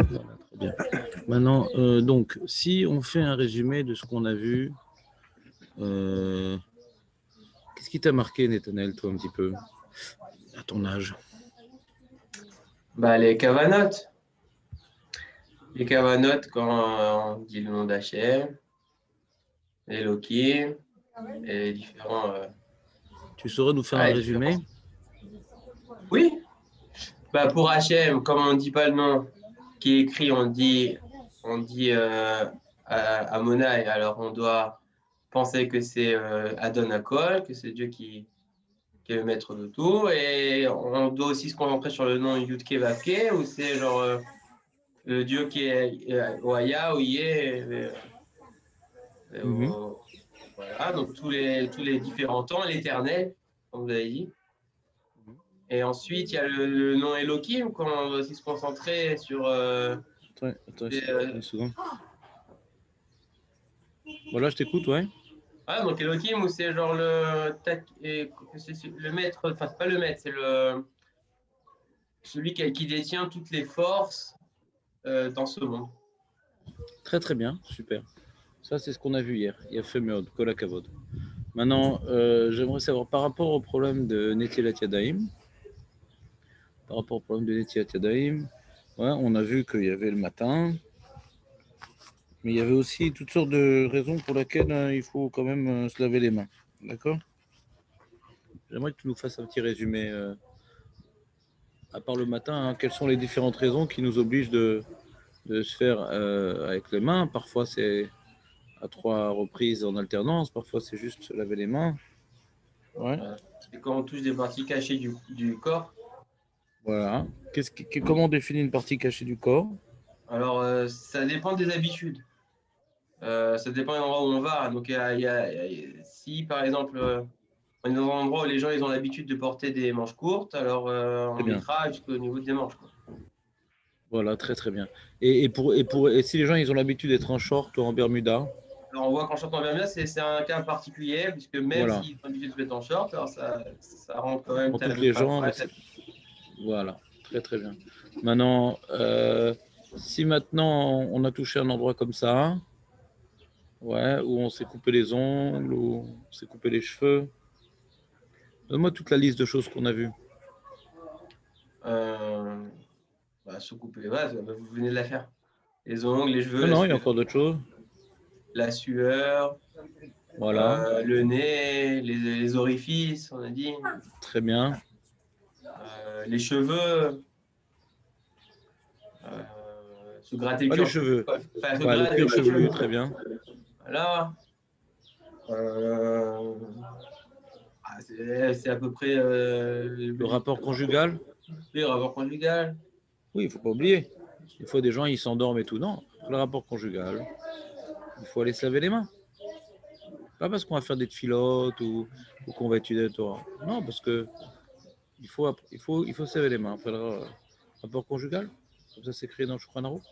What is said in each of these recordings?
Voilà, très bien. Maintenant, donc, si on fait un résumé de ce qu'on a vu, qu'est-ce qui t'a marqué, Netanel, toi, un petit peu, à ton âge? Bah, les cavanotes. Les cavanotes, quand on dit le nom d'Hachem, Elohim, et les différents. Tu saurais nous faire un résumé? Oui. Bah, pour Hachem, comme on ne dit pas le nom qui est écrit, on dit Amonai, alors on doit penser que c'est Adon Hakol, que c'est Dieu qui est le maître de tout, et on doit aussi se concentrer sur le nom Yudke Vavke, où c'est genre le Dieu qui est Oaya, Oyé, voilà, donc tous les différents temps, l'éternel, comme vous avez dit. Et ensuite, il y a le nom Elohim, quand on doit aussi se concentrer sur. Attends une seconde. Voilà, je t'écoute, ouais. Ah, donc Elohim, où c'est genre le maître, enfin, c'est pas le maître, c'est celui qui détient toutes les forces dans ce monde. Très, très bien, super. Ça, c'est ce qu'on a vu hier. Il y a fait Meod, Kol HaKavod. Maintenant, j'aimerais savoir par rapport au problème de Netilat Yadayim. Par rapport au problème de Netilat Yadayim, ouais, on a vu qu'il y avait le matin, mais il y avait aussi toutes sortes de raisons pour lesquelles il faut quand même se laver les mains. D'accord? J'aimerais que tu nous fasses un petit résumé. À part le matin, hein, quelles sont les différentes raisons qui nous obligent de se faire avec les mains? Parfois, c'est à 3 reprises en alternance, parfois, c'est juste se laver les mains. Ouais. C'est quand on touche des parties cachées du corps. Voilà. Comment on définit une partie cachée du corps? Alors, ça dépend des habitudes. Ça dépend de l'endroit où on va. Donc, si par exemple, on est dans un endroit où les gens ils ont l'habitude de porter des manches courtes, alors on mettra jusqu'au niveau des manches, quoi. Voilà, très très bien. Et si les gens ils ont l'habitude d'être en short ou en bermuda? Alors, on voit qu'en short en bermuda, c'est un cas particulier, puisque même Voilà. s'ils ont l'habitude de se mettre en short, alors ça rentre quand même. Pour toutes les gens. Voilà, très très bien. Maintenant, si maintenant on a touché un endroit comme ça, ouais, où on s'est coupé les ongles, où on s'est coupé les cheveux, donne-moi toute la liste de choses qu'on a vues. Se couper les bases, vous venez de la faire. Les ongles, les cheveux, Non, il y a encore d'autres choses. la sueur, Voilà. le nez, les orifices, on a dit. Très bien. Les cheveux, se gratter Pas le les cuir. cheveux. Enfin, Ouais, le cuir chevelu, très bien. Voilà. C'est à peu près. Le rapport conjugal? Oui, le rapport conjugal. Oui, il ne faut pas oublier. Des fois, des gens, ils s'endorment et tout. Non, le rapport conjugal, il faut aller se laver les mains. Pas parce qu'on va faire des filotes ou qu'on va étudier la Torah. Non, parce que il faut se laver les mains après le rapport conjugal. Comme ça, c'est écrit dans le Shulchan Aruch.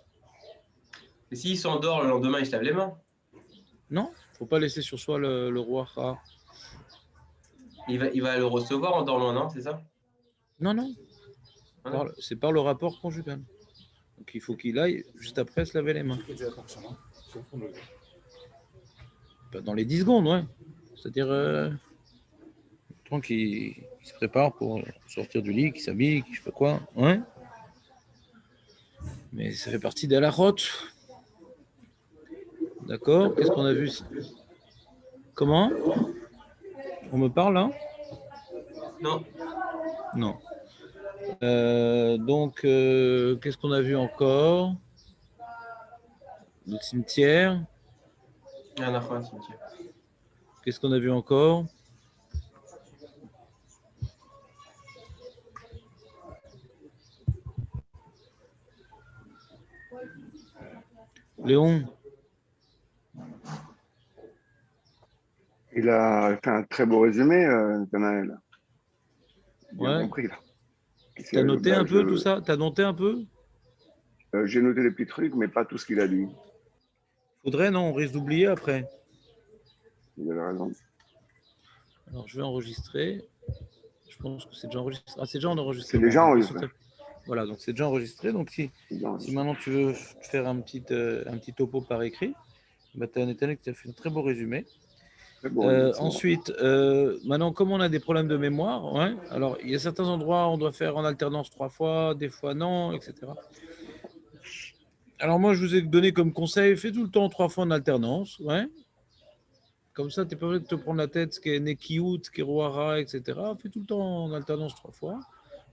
Et s'il s'endort le lendemain, il se lave les mains. Non, il ne faut pas laisser sur soi le roi. Il va le recevoir en dormant, non? C'est ça? Non, non. C'est par le rapport conjugal. Donc il faut qu'il aille juste après se laver les mains. Dans les 10 secondes, ouais. C'est-à-dire, tant qu'il se prépare pour sortir du lit, qu'il s'habille, je sais pas quoi. Ouais. Mais ça fait partie de la route. D'accord. Qu'est-ce qu'on a vu? Comment? On me parle là? Non. Non. Donc, qu'est-ce qu'on a vu encore? Le cimetière. Ah, un cimetière. Qu'est-ce qu'on a vu encore? Léon? Il a fait un très beau résumé, Nathanaël. Bien compris, là. T'as noté un peu tout ça? T'as noté un peu? J'ai noté des petits trucs, mais pas tout ce qu'il a dit. Faudrait, non? On risque d'oublier après. Vous avez raison. Alors, je vais enregistrer. Je pense que c'est déjà enregistré. Ah, c'est déjà enregistré. C'est déjà Bon, enregistré. voilà, donc c'est déjà enregistré. Donc si maintenant tu veux faire un petit topo par écrit, bah, tu as un Nethanel qui a fait un très beau résumé. Très bon, Ensuite, maintenant, comme on a des problèmes de mémoire, ouais, alors il y a certains endroits où on doit faire en alternance 3 fois, des fois non, etc. Alors moi, je vous ai donné comme conseil, fais tout le temps 3 fois en alternance, ouais. Comme ça, tu n'es pas obligé de te prendre la tête, ce qui est Nekiut, ce qui est Roara, etc. Fais tout le temps en alternance 3 fois.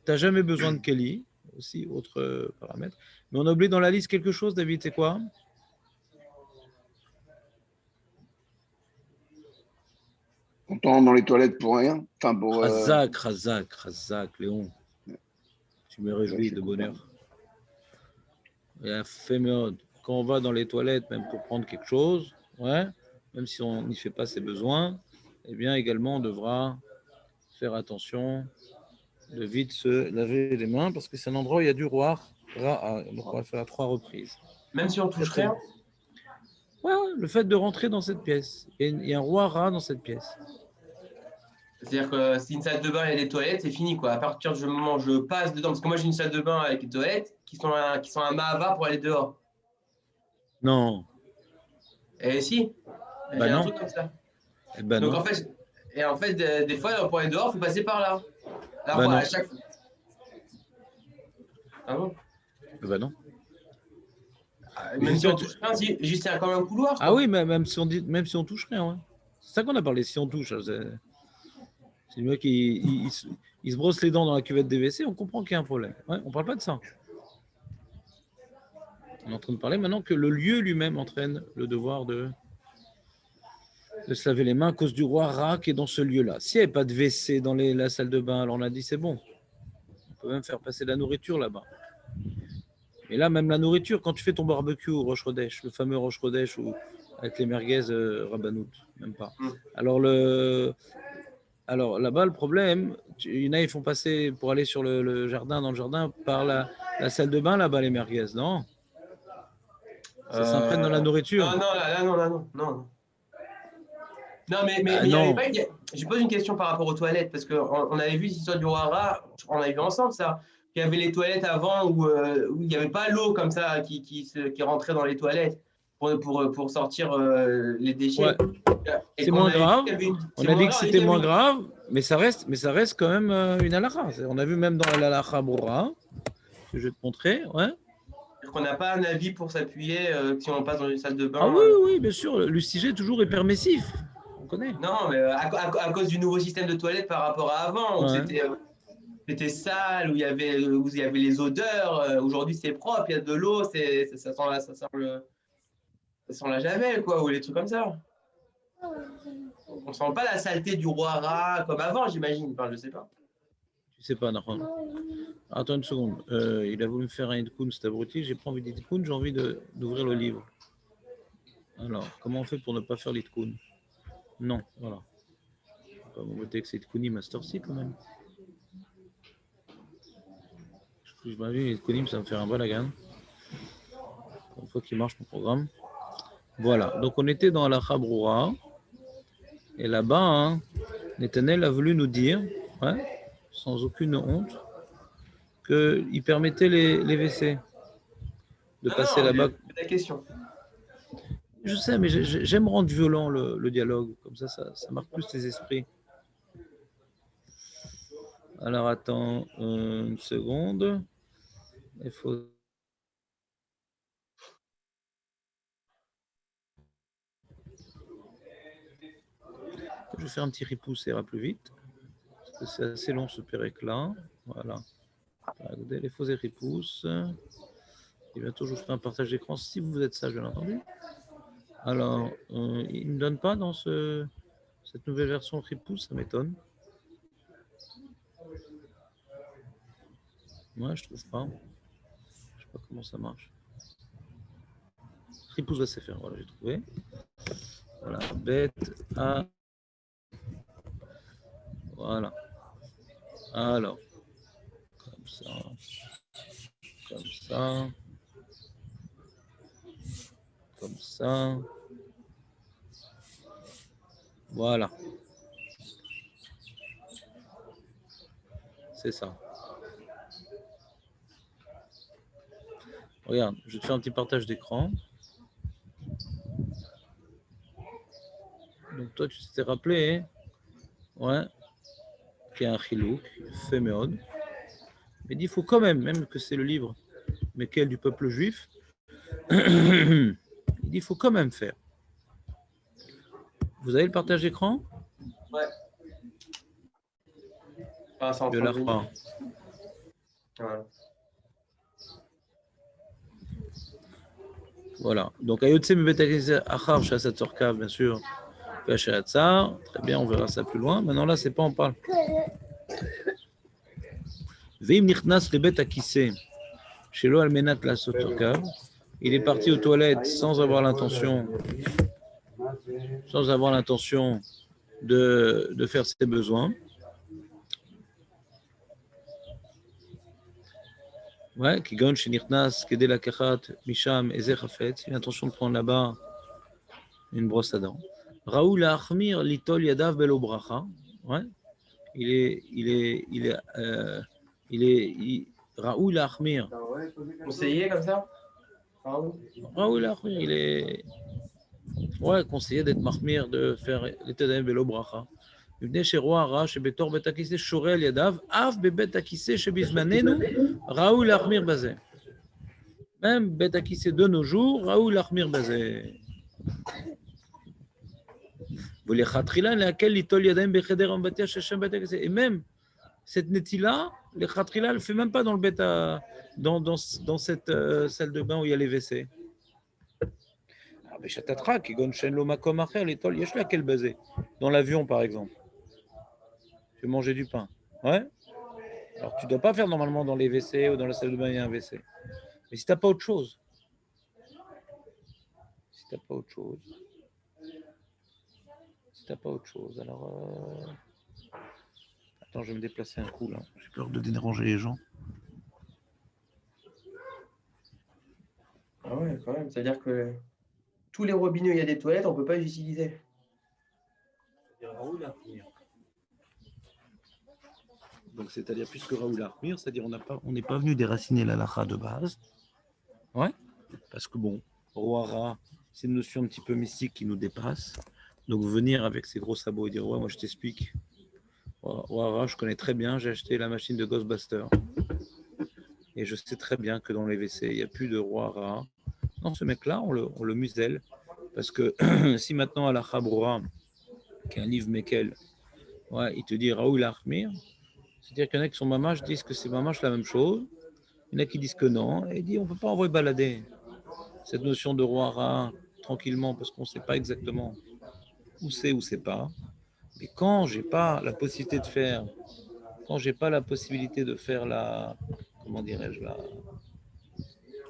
Tu n'as jamais besoin de Kelly, aussi, autre paramètre. Mais on a oublié dans la liste quelque chose, David, c'est quoi? On t'entend dans les toilettes pour rien. Enfin, pour. Razak, Léon. Tu me Là, je réjouis suis de content. bonheur. Et un féméode. Quand on va dans les toilettes, même pour prendre quelque chose, ouais, même si on n'y fait pas ses besoins, eh bien également on devra faire attention de vite se laver les mains parce que c'est un endroit où il y a du roi. Donc on va le faire à 3 reprises. Même si on Très, touche très bien. rien. Ouais, le fait de rentrer dans cette pièce. Il y a un roi rat dans cette pièce. C'est-à-dire que si une salle de bain et des toilettes, c'est fini, quoi. À partir du moment où je passe dedans, parce que moi j'ai une salle de bain avec des toilettes qui sont un mahava pour aller dehors. Non, Et si, bah j'ai un non, truc comme ça. eh ben Donc non, en fait, des fois, pour aller dehors, il faut passer par là. Alors bah à non, chaque fois. Ah bon? bah non. Même si on Justement, touche rien, juste c'est comme un couloir, ah quoi. oui, mais même si on touche rien, ouais. C'est ça qu'on a parlé, si on touche. C'est le mec il se brosse les dents dans la cuvette des WC, on comprend qu'il y a un problème. Ouais, on parle pas de ça. On est en train de parler maintenant que le lieu lui-même entraîne le devoir de se laver les mains à cause du roi rat qui est dans ce lieu-là. S'il n'y avait pas de WC dans la salle de bain, alors on a dit c'est bon. On peut même faire passer de la nourriture là-bas. Et là, même la nourriture, quand tu fais ton barbecue au Roche Rodèche, le fameux Roche Rodèche avec les merguez Rabanout, même pas. Mm. Alors là-bas, le problème, il y en a, ils font passer pour aller sur le jardin, dans le jardin, par la salle de bain là-bas, les merguez, non? Ça s'imprègne dans la nourriture. Non, non, là, non, là, non, non. Non, mais Bah il y avait non. pas. Je pose une question par rapport aux toilettes, parce qu'on avait vu l'histoire du Rara, on avait vu ensemble ça. Il y avait les toilettes avant où il n'y avait pas l'eau comme ça qui rentrait dans les toilettes pour sortir les Ouais, déchets. Et c'est qu'on moins avait vu grave. qu'il y avait. On C'est a moins dit que grave, on a dit c'était qu'il y avait moins grave, mais ça reste quand même une halakha. On a vu même dans la halakha Boura, que je vais te montrer, ouais. qu'on n'a pas un avis pour s'appuyer si on passe dans une salle de Ah bain. oui, oui, bien sûr, l'UCG toujours est permissif. On connaît. Non, mais à cause du nouveau système de toilettes par rapport à avant, où Ouais. c'était sale, où il y avait les odeurs. Aujourd'hui, c'est propre, il y a de l'eau, ça sent la javel, quoi, ou les trucs comme ça. On sent pas la saleté du roi rat comme avant, j'imagine. Enfin, je sais pas. Tu sais pas, Nahon. Attends une seconde. Il a voulu me faire un idkoun, cet abruti. J'ai pas envie d'idkoun, j'ai envie d'ouvrir le livre. Alors, comment on fait pour ne pas faire l'idkoun? Non, voilà. On va pas m'embêter que c'est idkouni Master C quand même. Je m'imagine l'idkounim, ça va me faire un balagan. Une fois qu'il marche mon programme. Voilà, donc on était dans la Khabroura. Et là-bas, hein, Netanel a voulu nous dire, ouais, sans aucune honte, qu'il permettait les WC de Non, passer non, là-bas. c'est la question. Je sais, mais j'aime rendre violent le dialogue, comme ça marque plus les esprits. Alors attends une seconde. Il faut. Je vais faire un petit ripou, ça ira plus vite. Parce que c'est assez long ce pérec-là. Voilà. Regardez les faux et ripousses. Et bientôt, je vous ferai un partage d'écran si vous êtes sage, bien entendu. Alors, il ne me donne pas dans cette nouvelle version Ripousse, ça m'étonne. Moi, je trouve pas. Je sais pas comment ça marche. Ripousse va se faire, voilà, j'ai trouvé. Voilà, bête A. Voilà. Alors, comme ça, comme ça, comme ça. Voilà. C'est ça. Regarde, je vais te faire un petit partage d'écran. Donc toi, tu t'es rappelé, hein, ouais, qu'il y a un chilouk, fait méod. Mais il faut quand même que c'est le livre, mais quel du peuple juif, il dit il faut quand même faire. Vous avez le partage d'écran? Ouais. Ah, c'est en De train de venir. l'Arpa. Voilà. Donc, Ayotse Bebetakise Achar Shasat Sorkav, bien sûr. Tsar. Très bien, on verra ça plus loin. Maintenant, là, c'est pas on parle. Veim Nichnas Rebet Akise. Shelo Almenat la Sorkav. Il est parti aux toilettes sans avoir l'intention de faire ses besoins. Ouais, qui gagne chez Nichnas, Kedé la Kachat, Misham, Ezer Hafet. Il a l'intention de prendre là-bas une brosse à dents. Raoul Achmir, Litol Yadav Belo Bracha. Ouais. Raoul Achmir. Conseiller comme ça? Raoul Achmir, il est. Ouais, conseillé d'être Mahmir, de faire l'état d'un Belo Bracha. מבנה שרוע הרע שבתור בית הכיסא שורה על ידיו, אף בבית הכיסא שבזמננו ראוי להחמיר בזה. Même בית הכיסא de nos jours, ראוי להחמיר בזה. ולכתחילה להקל ליטול ידיים בחדר אמבטיה ששם בית הכיסא. Et même cette netila, לכתחילה, elle ne fait même pas dans le bêta, dans cette salle de bain où il y a les WC. בשתתך, כגון שאין לו מקום אחר ליטול, יש להקל בזה. Dans l'avion, par exemple. Tu veux manger du pain. Ouais. Alors, tu ne dois pas faire normalement dans les WC ou dans la salle de bain, il y a un WC. Mais si tu n'as pas autre chose, alors... Attends, je vais me déplacer un coup, là. J'ai peur de déranger les gens. Ah ouais, quand même. C'est-à-dire que tous les robinets où il y a des toilettes, on ne peut pas les utiliser. Donc, c'est-à-dire, puisque Raoul Armir, c'est-à-dire on n'est pas venu déraciner la lacha de base. Ouais. Parce que bon, Roara, c'est une notion un petit peu mystique qui nous dépasse. Donc, venir avec ses gros sabots et dire, ouais, moi je t'explique. Roara, je connais très bien, j'ai acheté la machine de Ghostbuster. Et je sais très bien que dans les WC, il n'y a plus de Roara. Non, ce mec-là, on le muselle. Parce que si maintenant, à la Chabroura, qui est un livre Mekel, ouais, il te dit Raoul Armir, c'est-à-dire qu'il y en a qui sont mamaches disent que c'est mamache la même chose. Il y en a qui disent que non. Et il dit on ne peut pas envoyer balader cette notion de roi tranquillement parce qu'on ne sait pas exactement où c'est pas. Mais quand j'ai pas la possibilité de faire, la, comment dirais-je, la,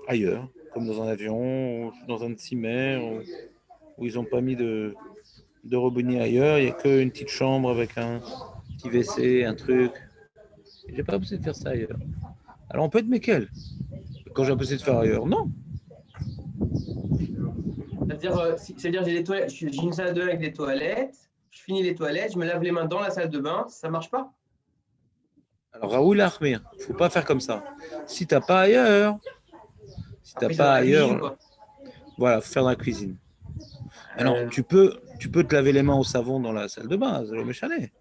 ailleurs, comme dans un avion, ou dans un cimetière, où ils n'ont pas mis de robinet ailleurs, il n'y a qu'une petite chambre avec un petit WC, un truc. Et j'ai pas la possibilité de faire ça ailleurs. Alors on peut être méquel. Quand j'ai la possibilité de faire ailleurs, non. C'est-à-dire j'ai des toilettes, j'ai une salle de bain avec des toilettes, je finis les toilettes, je me lave les mains dans la salle de bain, ça ne marche pas? Alors Raoul Ahmir, il ne faut pas faire comme ça. Si tu n'as pas ailleurs, cuisine, quoi. Voilà, faut faire dans la cuisine. Alors tu peux te laver les mains au savon dans la salle de bain, c'est le méchané.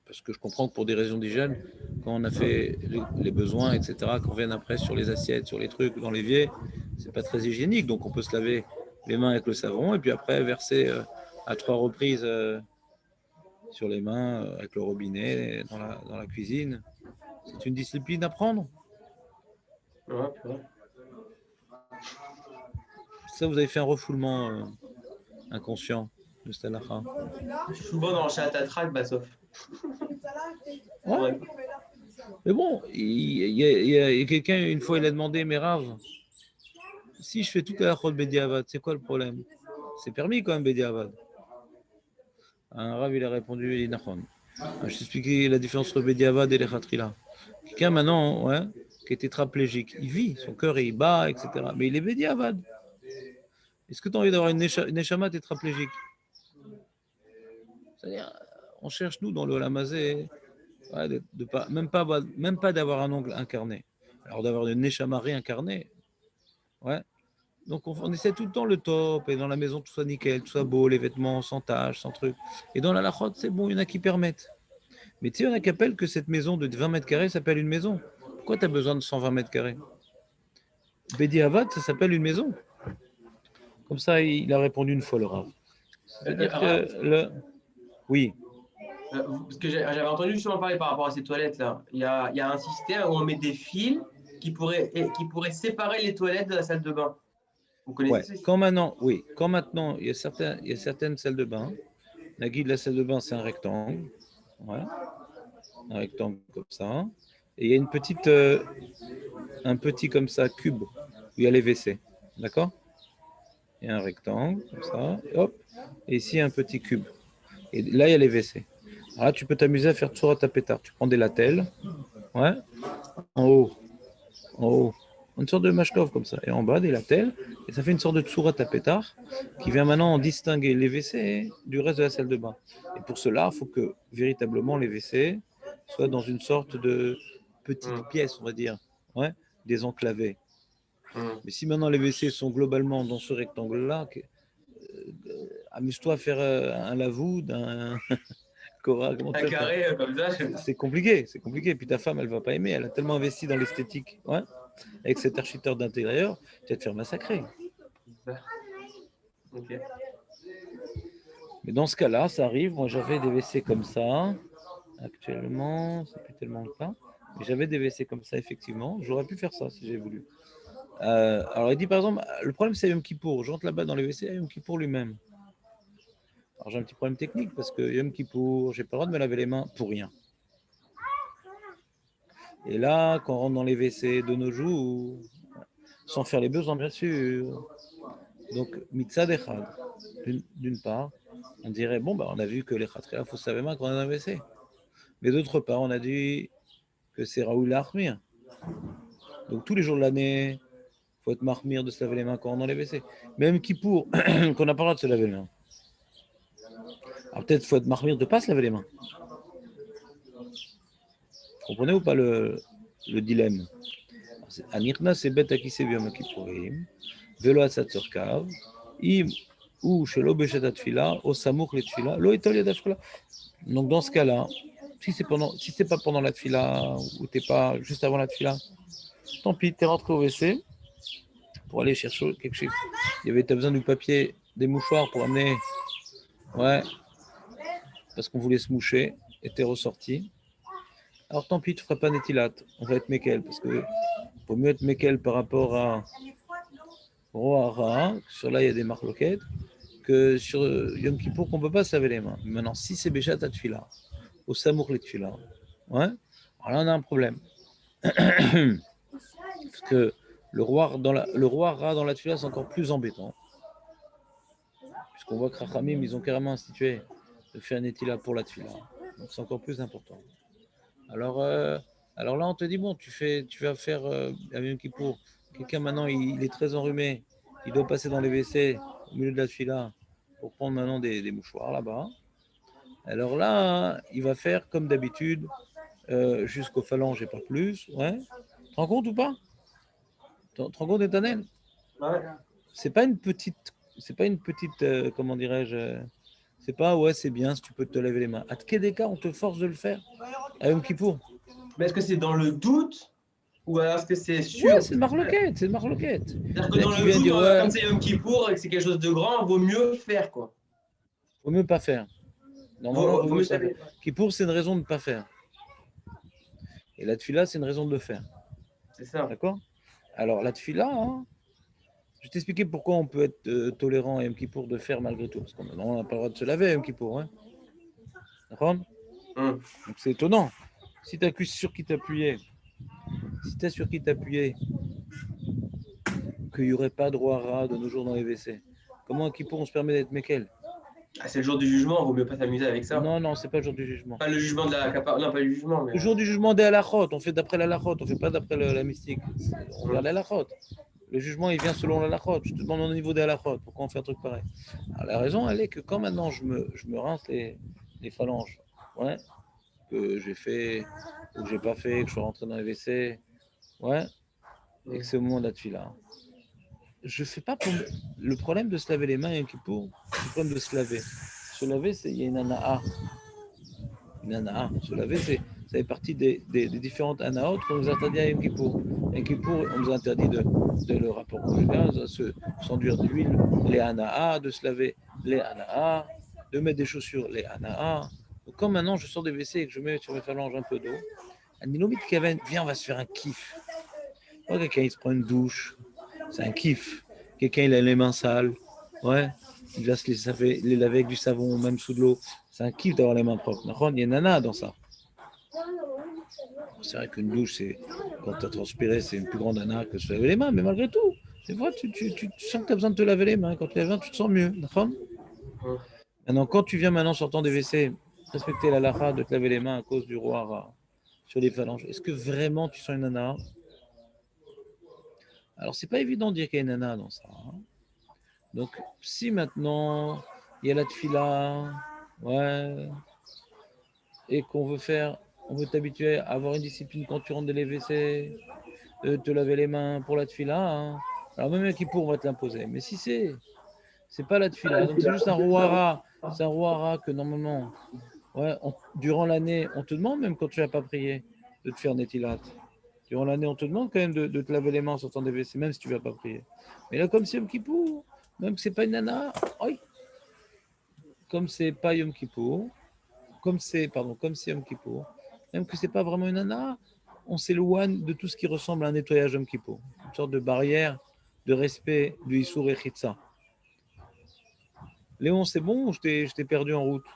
Parce que je comprends que pour des raisons d'hygiène, quand on a fait les besoins, etc., qu'on vienne après sur les assiettes, sur les trucs, dans l'évier, c'est pas très hygiénique. Donc on peut se laver les mains avec le savon et puis après verser à 3 reprises sur les mains avec le robinet dans la cuisine. C'est une discipline à prendre. Ouais. Ça, vous avez fait un refoulement inconscient de cette halakha. Souvent dans le chatatrak, bah sauf. Ouais. Mais bon, il y a quelqu'un, une fois, il a demandé, mais Rav, si je fais toute la halakha de Bediavad, c'est quoi le problème? C'est permis quand même, Bediavad. Un Rav, il a répondu, il dit Nachon. Je t'ai expliqué la différence entre Bediavad et les Khatrila. Quelqu'un maintenant, ouais, qui est tétraplégique, il vit, son cœur il bat, etc. Mais il est Bediavad. Est-ce que tu as envie d'avoir une neshama tétraplégique? C'est-à-dire, on cherche, nous, dans le Lamazé, ouais, de pas, même pas d'avoir un ongle incarné. Alors d'avoir une Neshama réincarnée, ouais. Donc on essaie tout le temps le top, et dans la maison tout soit nickel, tout soit beau, les vêtements sans taches, sans trucs. Et dans la lachot, c'est bon, il y en a qui permettent. Mais tu sais, il y en a qui appellent que cette maison de 20 mètres carrés s'appelle une maison. Pourquoi tu as besoin de 120 mètres carrés? Bedi Avad, ça s'appelle une maison. Comme ça, il a répondu une fois le Rav. C'est-à-dire que le... Oui. Parce que j'avais entendu justement parler par rapport à ces toilettes-là. Il y a un système où on met des fils qui pourraient séparer les toilettes de la salle de bain. Vous connaissez Ouais. ce système? Quand maintenant, il y a certaines salles de bain. La guide de la salle de bain, c'est un rectangle. Ouais. Un rectangle comme ça. Et il y a un petit comme ça, cube, où il y a les WC. D'accord? Il y a un rectangle, comme ça. Et hop. Et ici, un petit cube. Et là, il y a les WC. Alors là, tu peux t'amuser à faire tsurat à pétard. Tu prends des latelles. Ouais. En haut. En haut. Une sorte de mashkov comme ça. Et en bas, des latelles. Et ça fait une sorte de tsurat à pétard qui vient maintenant en distinguer les WC du reste de la salle de bain. Et pour cela, il faut que véritablement les WC soient dans une sorte de petite pièce, on va dire. Ouais. Désenclavée. Mais si maintenant les WC sont globalement dans ce rectangle-là, amuse-toi à faire un lavoud, un Cora, comment tu Un carré comme ça. C'est compliqué, c'est compliqué. Puis ta femme, elle va pas aimer. Elle a tellement investi dans l'esthétique, ouais, avec cet architecte d'intérieur, tu vas te faire massacrer. Okay. Mais dans ce cas-là, ça arrive. Moi, j'avais des WC comme ça. Actuellement, c'est plus tellement le cas. Mais j'avais des WC comme ça, effectivement. J'aurais pu faire ça si j'ai voulu. Alors, il dit par exemple, le problème, c'est Yom Kippour. Je rentre là-bas dans les WC, Yom Kippour lui-même. Alors, j'ai un petit problème technique parce que Yom Kippour, j'ai pas le droit de me laver les mains pour rien. Et là, quand on rentre dans les WC de nos jours, sans faire les besoins, bien sûr. Donc, mitzad echad, d'une part, on dirait, bon, bah, on a vu que les khatria, il faut se laver les mains quand on est dans un WC. Mais d'autre part, on a dit que c'est Raoul Ahmir. Donc, tous les jours de l'année, il faut être mahmir de se laver les mains quand on est dans les WC. Même Kippour, qu'on n'a pas le droit de se laver les mains. Alors, peut-être qu'il faut être mahmir de ne pas se laver les mains. Vous comprenez ou pas le dilemme? Anirna, c'est bête à qui c'est bien, Kippourim. Velo Atsatzorkav. Im ou chez l'obéchet tfila, au samouk les tfila, lo etol yadafla. Donc dans ce cas-là, si c'est pas pendant la tfila ou t'es pas juste avant la tfila, tant pis, t'es rentré au WC pour aller chercher quelque chose. T'as besoin du papier, des mouchoirs pour amener, ouais, parce qu'on voulait se moucher, et t'es ressorti. Alors tant pis, tu feras pas netilat, on va être mekel, parce que faut mieux être mekel par rapport à Roara, sur là il y a des marloquettes, que sur Yom Kippour qu'on ne peut pas se laver les mains. Maintenant, si c'est Béchat à Tfila, au Samour les Tfila, ouais, alors là on a un problème. Parce que le roi Ra dans la Tfila, c'est encore plus embêtant. Puisqu'on voit que Rachamim, ils ont carrément institué de faire un étila pour la Tfila. Donc c'est encore plus important. Alors là, on te dit, bon, tu vas faire Yom Kippour. Quelqu'un maintenant, il est très enrhumé. Il doit passer dans les WC au milieu de la Tfila pour prendre maintenant des mouchoirs là-bas. Alors là, il va faire comme d'habitude jusqu'aux phalanges et pas plus. Ouais. Tu te rends compte ou pas? Tu te rends compte, Éternel? Ouais. C'est pas une petite, comment dirais-je, c'est pas, ouais, c'est bien si tu peux te laver les mains. À quel cas, on te force de le faire à Yom Kippour. Mais est-ce que c'est dans le doute ou alors est-ce que c'est sûr? Ouais, c'est une marloquette, c'est une marloquette. C'est-à-dire que dans le doute, dire, ouais, comme c'est Yom Kippour et que c'est quelque chose de grand, vaut mieux faire, quoi. Vaut mieux pas faire. Normalement, vaut mieux pas faire. savez. Kippour, c'est une raison de ne pas faire. Et la tfila, c'est une raison de le faire. C'est ça. D'accord? Alors, la tfila, hein, je vais t'expliquer pourquoi on peut être tolérant à Yom Kippour de faire malgré tout. Parce qu'on n'a pas le droit de se laver à Yom Kippour. Hein. D'accord? Donc, c'est étonnant. Si tu as sur qui t'appuyer, qu'il n'y aurait pas de roi rat de nos jours dans les WC, comment à Kippour on se permet d'être Mekel? Ah, c'est le jour du jugement, il vaut mieux pas s'amuser avec ça. Non, c'est pas le jour du jugement. Pas le jugement de la non, pas le jugement. Mais... Le jour du jugement des halachot, on fait d'après la halachot, on fait pas d'après la mystique. On regarde la halachot. Le jugement, il vient selon la halachot. Je te demande au niveau des halachot, pourquoi on fait un truc pareil? Alors, la raison, elle est que quand maintenant je me rince les phalanges ouais, que j'ai fait ou que j'ai pas fait, que je suis rentré dans les WC, ouais, et que c'est au moment de la tefila. Je fais pas pour le problème de se laver les mains et Kippour, c'est le problème de se laver. Se laver, c'est il y a une ana'a. Une ana'a. Se laver, ça fait partie des différentes anaot qu'on nous interdit à Yom Kippour. Yom Kippour, on nous interdit de le rapport conjugal, de s'enduire d'huile, les ana'a, de se laver les ana'a, de mettre des chaussures les ana'a. Donc, quand maintenant je sors des WC et que je mets sur mes phalanges un peu d'eau, Aninomit Kevin, viens, on va se faire un kiff. Pas quelqu'un il se prend une douche, c'est un kiff. Quelqu'un il a les mains sales, ouais, il va se les laver avec du savon, même sous de l'eau. C'est un kiff d'avoir les mains propres. Il y a nana dans ça. C'est vrai qu'une douche, c'est quand tu as transpiré, c'est une plus grande nana que se laver les mains, mais malgré tout, des fois, tu sens que tu as besoin de te laver les mains. Quand tu les mains, tu te sens mieux. Maintenant, quand tu viens maintenant sortant des WC, respecter la lacha de te laver les mains à cause du roi sur les phalanges, est-ce que vraiment tu sens une nana? Alors, c'est pas évident de dire qu'il y a une nana dans ça. Hein. Donc, si maintenant il y a la tefila, ouais, et qu'on veut faire, on veut t'habituer à avoir une discipline quand tu rentres dans les WC, de te laver les mains pour la tefila, hein. Alors même qui pour on va te l'imposer. Mais si c'est pas la tefila, donc c'est juste un rouhara, c'est un rouhara que normalement, ouais, durant l'année, on te demande même quand tu n'as pas prié de te faire netilat. Durant l'année, on te demande quand même de te laver les mains en sortant des WC, même si tu ne vas pas prier. Mais là, comme c'est Yom Kippour, même que c'est pas une nana, comme c'est pas Yom Kippour, comme c'est Yom Kippour, même que c'est pas vraiment une nana, on s'éloigne de tout ce qui ressemble à un nettoyage Yom Kippour, une sorte de barrière de respect du Issour et Chitza. Léon, c'est bon ou je t'ai perdu en route?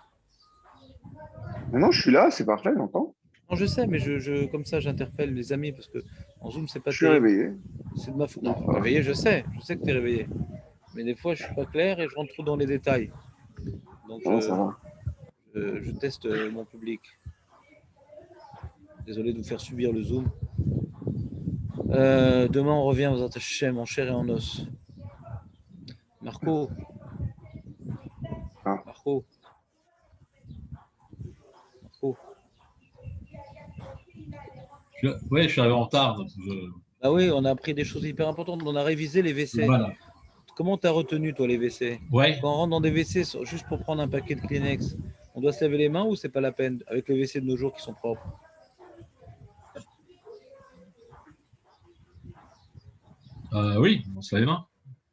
Non, je suis là, c'est parfait, j'entends. Non, je sais, mais comme ça, j'interpelle les amis parce que en Zoom, c'est pas Je suis terrible. réveillé. C'est de ma faute. Non, réveillé, je sais que tu es réveillé. Mais des fois, je suis pas clair et je rentre trop dans les détails. Donc, Non, ça va. je teste mon public. Désolé de vous faire subir le Zoom. Demain, on revient aux Hachem en chair et en os. Marco. Ah. Marco. Marco. Ouais, je suis arrivé en retard. Ah oui, on a appris des choses hyper importantes. On a révisé les WC. Voilà. Comment tu as retenu, toi, les WC? Ouais. Quand on rentre dans des WC, juste pour prendre un paquet de Kleenex, on doit se laver les mains ou c'est pas la peine avec les WC de nos jours qui sont propres? Oui, on se lave les mains.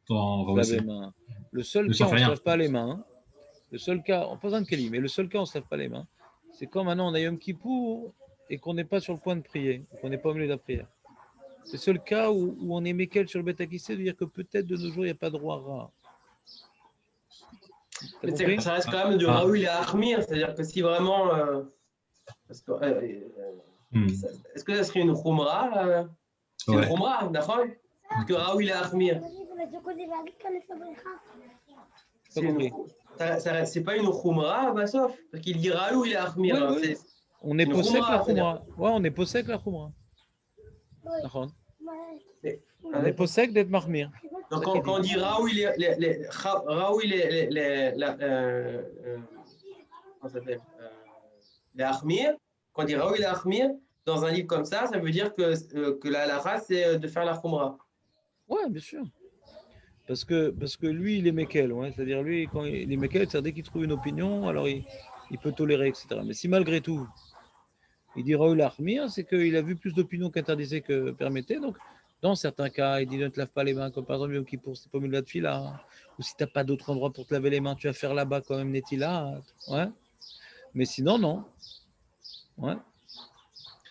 On se lave les mains. Le seul cas, on ne se lave pas les mains. Hein. Le seul cas, on pose un keli, mais le seul cas, on ne se lave pas les mains. C'est quand maintenant on a Yom Kippour et qu'on n'est pas sur le point de prier, qu'on n'est pas au milieu de la prière. C'est le seul cas où on est méquel sur le bêta qui sait de dire que peut-être de nos jours, il n'y a pas de roi rat. Mais ça reste quand même du Raoul et Ahmir, c'est-à-dire que si vraiment. Est-ce que ça serait une Khumra C'est une Khumra, d'accord? Parce que Raoul et Ahmir. C'est pas une Khumra, Bassof? Parce qu'il dit Raoul et Ahmir. Oui, hein, oui. On est possède la Khumra. Ouais, on est possède la Khumra. D'accord. On est possède d'être Mahmir. Donc quand on dit Raoul les Ahmir, quand on dit Raoul et Ahmir, dans un livre comme ça veut dire que la halakha, c'est de faire la Khumra. Ouais, bien sûr. Parce que lui, il est Mekel. Ouais. C'est-à-dire, lui, quand il est Mekel, c'est-à-dire dès qu'il trouve une opinion, alors il peut tolérer, etc. Mais si malgré tout, il dit Raoul Ahmir, c'est qu'il a vu plus d'opinions qu'interdisaient que permettaient. Donc, dans certains cas, il dit ne te lave pas les mains, comme par exemple Yom Kippour, c'est pas mieux de la tefila. Ou si tu n'as pas d'autre endroit pour te laver les mains, tu vas faire là-bas quand même Netila. Ouais. Mais sinon, non. Ouais.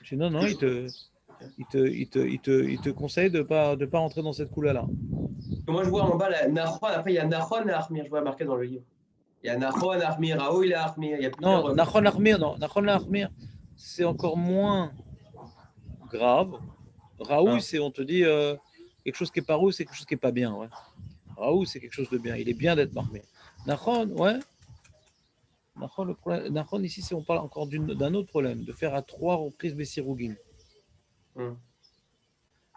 Sinon, non, il te conseille de pas rentrer dans cette coula-là. Moi, je vois en bas, Nahon, après, il y a Nahon et Ahmir, je vois marqué dans le livre. Il y a Nahon, Ahmir, Raoul et Ahmir. Il y a non, Nahon Ahmir, non. Nahon Ahmir, c'est encore moins grave. Raoul, c'est, on te dit, quelque chose qui n'est pas roux, c'est quelque chose qui n'est pas bien. Ouais. Raoul, c'est quelque chose de bien. Il est bien d'être Mahmir. Nahon, ouais. Nahon, ici, on parle encore d'un autre problème, de faire à 3 reprises Bessirougin.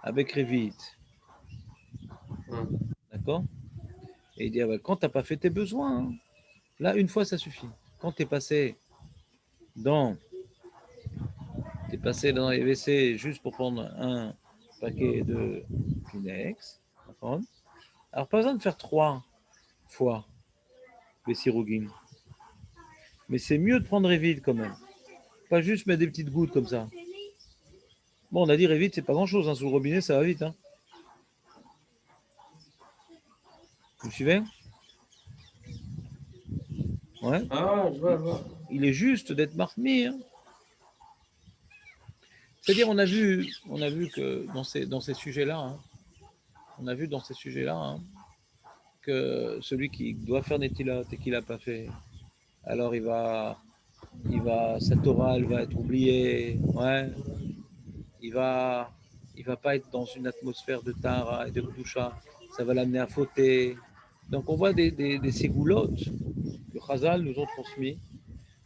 Avec Révit. D'accord? Et il dit, ah ben, quand tu n'as pas fait tes besoins, hein, là, une fois, ça suffit. Quand tu es passé dans, tu es passé dans les WC juste pour prendre un paquet de Kleenex, d'accord? Alors, pas besoin de faire 3 fois les sirogim. Mais c'est mieux de prendre vite quand même. Pas juste mettre des petites gouttes comme ça. Bon, on a dit vite, c'est pas grand-chose. Hein. Sous le robinet, ça va vite. Hein. Vous me suivez? Ouais. Ah, je vois. Il est juste d'être marmé. Hein. C'est-à-dire, on a vu que dans ces sujets-là, hein, on a vu dans ces sujets-là hein, que celui qui doit faire Netilat et qui l'a pas fait, alors sa Torah, elle va être oubliée. Ouais. Il va pas être dans une atmosphère de Tara et de Kdusha. Ça va l'amener à fauter. Donc, on voit des ségoulottes que Chazal nous ont transmis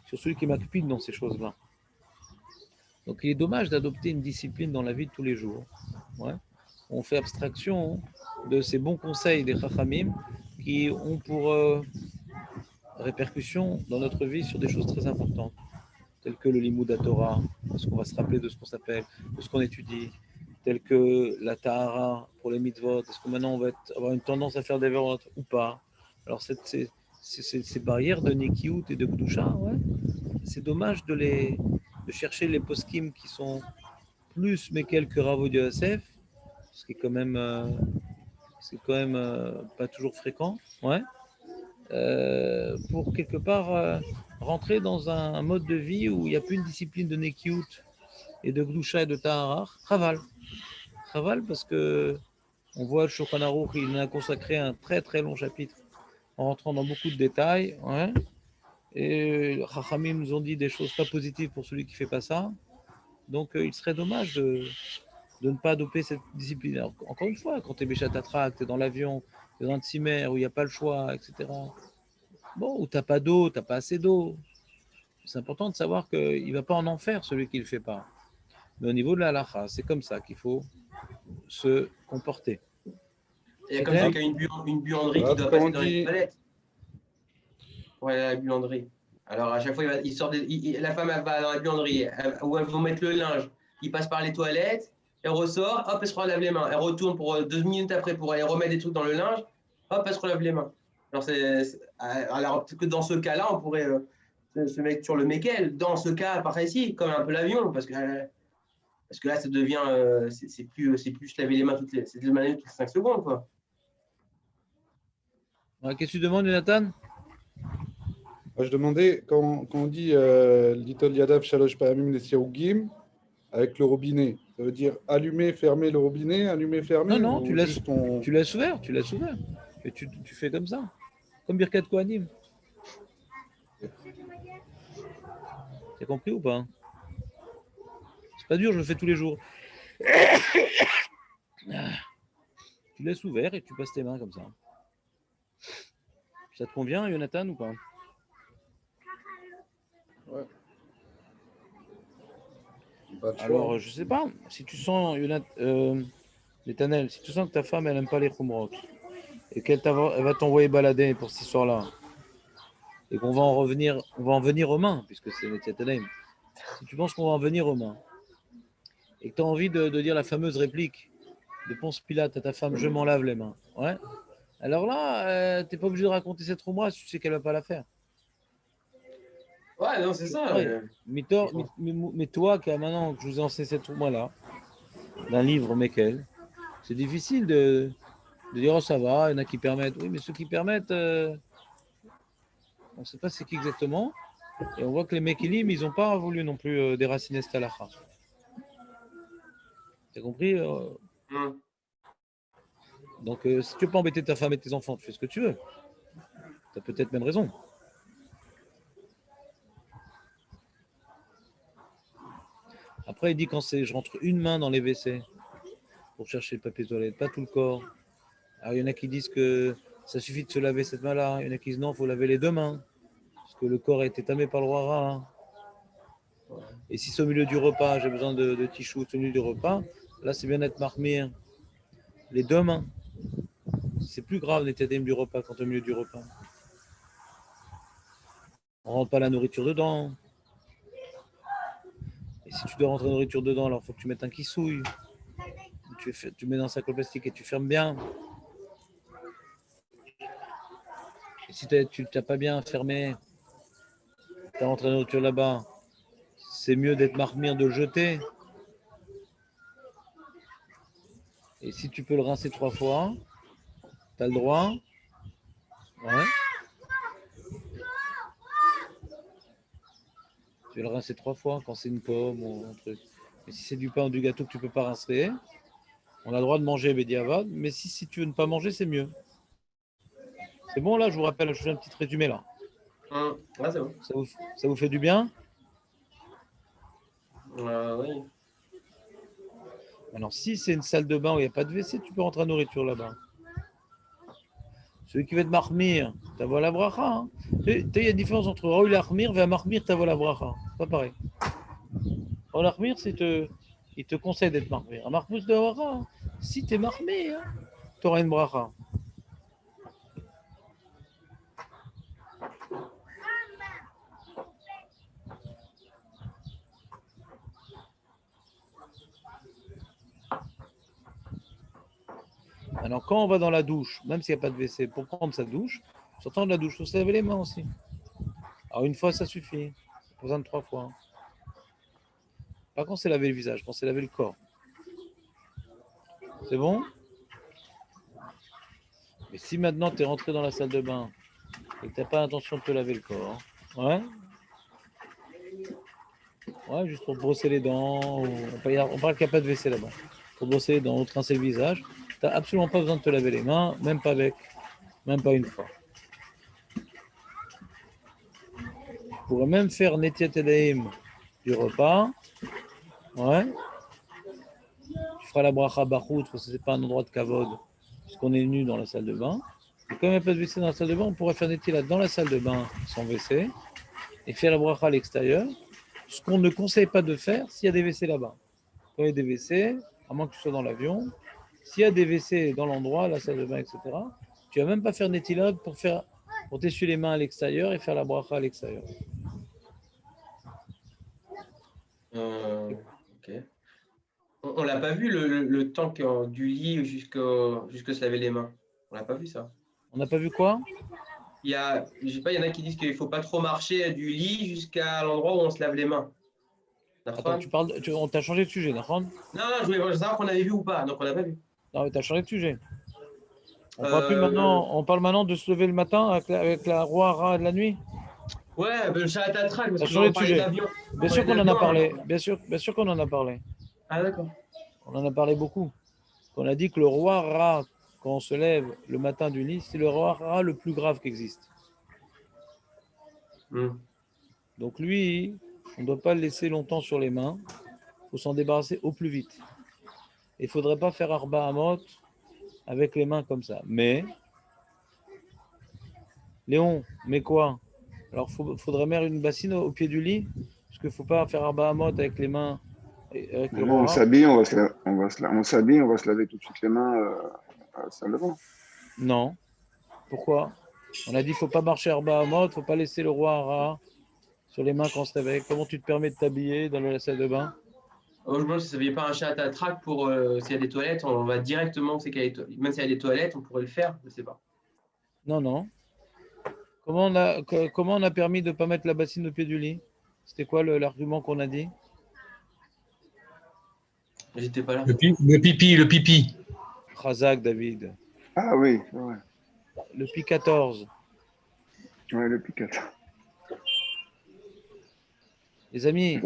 sur celui qui m'accupine dans ces choses-là. Donc, il est dommage d'adopter une discipline dans la vie de tous les jours. Ouais. On fait abstraction de ces bons conseils des Chachamim qui ont pour répercussion dans notre vie sur des choses très importantes, telles que le Limud à Torah, parce qu'on va se rappeler de ce qu'on s'appelle, de ce qu'on étudie, telles que la Tahara pour les mitzvot, est-ce que maintenant on va avoir une tendance à faire des verrons ou pas? Alors ces barrières de Nikiout et de Kdusha, ouais, c'est dommage de chercher les poskim qui sont plus Mekel que Rav Odia Yosef, ce qui est quand même, pas toujours fréquent, ouais, pour quelque part rentrer dans un mode de vie où il n'y a plus une discipline de Nekiout et de Gdusha et de Tahara. Chaval parce que on voit le Shulchan Aruch, il a consacré un très très long chapitre en rentrant dans beaucoup de détails. Ouais. Et les Chachamim nous ont dit des choses pas positives pour celui qui ne fait pas ça. Donc il serait dommage de ne pas adopter cette discipline. Alors, encore une fois, quand tu es Béchatatrak, tu es dans l'avion, tu es dans un Tsimer où il n'y a pas le choix, etc. Bon, où tu n'as pas d'eau, tu n'as pas assez d'eau. C'est important de savoir qu'il ne va pas en enfer celui qui ne le fait pas. Mais au niveau de la halakha, c'est comme ça qu'il faut se comporter. Il y a comme celui qui a une buanderie qui doit passer dans les toilettes. Ouais, la buanderie. Alors, à chaque fois, il sort la femme elle va dans la buanderie où elle va mettre le linge. Il passe par les toilettes, elle ressort, hop, elle se relave les mains. Elle retourne pour 2 minutes après pour aller remettre des trucs dans le linge, hop, elle se relave les mains. Alors que dans ce cas-là, on pourrait se mettre sur le Mekel. Dans ce cas, par ici, comme un peu l'avion, parce que là, ça devient, c'est plus se laver les mains toutes les 5 secondes, quoi. Ouais, qu'est-ce que tu demandes, Jonathan? Je demandais, quand on dit Little Yadav Shalosh Pa'amim les Sirougim, avec le robinet, ça veut dire allumer, fermer le robinet, allumer, fermer? Non, ou tu laisses ouvert, Et tu fais comme ça, comme Birkat Kohanim. T'as compris ou pas? C'est pas dur, je le fais tous les jours. Tu laisses ouvert et tu passes tes mains comme ça. Ça te convient, Jonathan, ou pas? Ouais. Alors, je sais pas, si tu sens, Netanel, si tu sens que ta femme, elle n'aime pas les khumrot, et elle va t'envoyer balader pour cette histoire-là, et qu'on va en venir aux mains, puisque c'est Netanel. Si tu penses qu'on va en venir aux mains, et que tu as envie de dire la fameuse réplique de Ponce Pilate à ta femme, je m'en lave les mains, ouais. Alors là, tu n'es pas obligé de raconter cette roumra si tu sais qu'elle ne va pas la faire. Ouais, non, c'est ça. Ouais. Mais toi, qui maintenant que je vous ai enseigné cette roumra-là, d'un livre Mekel, c'est difficile de dire oh, ça va, il y en a qui permettent. Oui, mais ceux qui permettent, on ne sait pas c'est qui exactement. Et on voit que les Mekelim, ils n'ont pas voulu non plus déraciner cette halakha. T'as compris Donc, si tu veux pas embêter ta femme et tes enfants, tu fais ce que tu veux. Tu as peut-être même raison. Après, il dit quand je rentre une main dans les WC pour chercher le papier toilette, pas tout le corps. Alors, il y en a qui disent que ça suffit de se laver cette main-là. Il y en a qui disent non, il faut laver les 2 mains. Parce que le corps a été tamé par le roi Ra. Et si c'est au milieu du repas, j'ai besoin de tichou au milieu du repas, là, c'est bien d'être marmé. Les 2 mains. C'est plus grave l'état du repas quand au milieu du repas. On ne rentre pas la nourriture dedans. Et si tu dois rentrer nourriture dedans, alors il faut que tu mettes un kissouille. Tu mets dans un sac en plastique et tu fermes bien. Et si tu n'as pas bien fermé, tu as rentré la nourriture là-bas, c'est mieux d'être marmire, de le jeter. Et si tu peux le rincer 3 fois, tu as le droit. Ouais. Tu vas le rincer 3 fois quand c'est une pomme ou un truc. Et si c'est du pain ou du gâteau que tu ne peux pas rincer, on a le droit de manger Bediavad, mais si tu veux ne pas manger, c'est mieux. C'est bon là, je vous rappelle, je fais un petit résumé là. Ouais, c'est bon. Ça vous fait du bien? Oui. Alors si c'est une salle de bain où il n'y a pas de WC, tu peux rentrer à nourriture là-bas. Celui qui veut te marmir, t'as la bracha. Hein. Il y a une différence entre Raoul Armir et marmir, t'as la bracha. C'est pas pareil. Raoul Armir, il te conseille d'être marmir. Un marmous de bracha, si t'es marmir, tu auras une bracha. Alors, quand on va dans la douche, même s'il n'y a pas de WC, pour prendre sa douche, sortant de la douche, il faut se laver les mains aussi. Alors, une fois, ça suffit. Pas besoin de 3 fois. Pas quand c'est laver le visage, quand c'est laver le corps. C'est bon? Mais si maintenant tu es rentré dans la salle de bain et que tu n'as pas l'intention de te laver le corps, ouais, juste pour brosser les dents, on parle qu'il n'y a pas de WC là-bas. Pour brosser les dents, ou rincer le visage, tu n'as absolument pas besoin de te laver les mains, même pas une fois. Tu pourrais même faire Netiat Edaim du repas, ouais. Tu feras la bracha bachout, parce que ce n'est pas un endroit de kavod, puisqu'on est nu dans la salle de bain. Et comme il n'y a pas de WC dans la salle de bain, on pourrait faire Netilat dans la salle de bain sans WC et faire la bracha à l'extérieur. Ce qu'on ne conseille pas de faire s'il y a des WC là-bas. Quand il y a des WC, à moins que tu sois dans l'avion, s'il y a des WC dans l'endroit, la salle de bain, etc., tu ne vas même pas faire Netilat pour t'essuyer les mains à l'extérieur et faire la bracha à l'extérieur. Ok. On l'a pas vu le temps du lit jusqu'à se laver les mains. On l'a pas vu ça. On n'a pas vu quoi? Je sais pas, il y en a qui disent qu'il ne faut pas trop marcher du lit jusqu'à l'endroit où on se lave les mains. Attends, on t'a changé de sujet, d'accord? Non, je voulais savoir qu'on avait vu ou pas, donc on n'a pas vu. Non, mais t'as changé de sujet. On parle maintenant de se lever le matin avec la roi de la nuit. Ouais, le Shahatatrak, parce T'as qu'on changé de parlait sujet. d'avion. Bien sûr qu'on en a parlé. Bien sûr qu'on en a parlé. Ah, d'accord. On en a parlé beaucoup. On a dit que le roi Ra, quand on se lève le matin du lit, c'est le roi Ra le plus grave qui existe. Donc lui, on ne doit pas le laisser longtemps sur les mains. Il faut s'en débarrasser au plus vite. Il ne faudrait pas faire Arba Hamot avec les mains comme ça. Mais, Léon, mais quoi? Alors, faudrait mettre une bassine au pied du lit, parce qu'il ne faut pas faire Arba Hamot avec les mains. Avec le Non, on roi. s'habille, on va se laver tout de suite les mains à la salle de bain. Non. Pourquoi? On a dit qu'il ne faut pas marcher Arba Hamot, il ne faut pas laisser le roi Ra sur les mains quand on se réveille. Comment tu te permets de t'habiller dans la salle de bain? Je me demande si ça ne pas un Shahatatrak pour s'il y a des toilettes, on va directement, même s'il y a des toilettes, on pourrait le faire, je ne sais pas. Non. Comment on a permis de ne pas mettre la bassine au pied du lit? C'était quoi l'argument qu'on a dit? J'étais pas là. Le pipi. Razak, David. Ah oui, c'est vrai. Le pi 14. Ouais, le piquet. Les amis,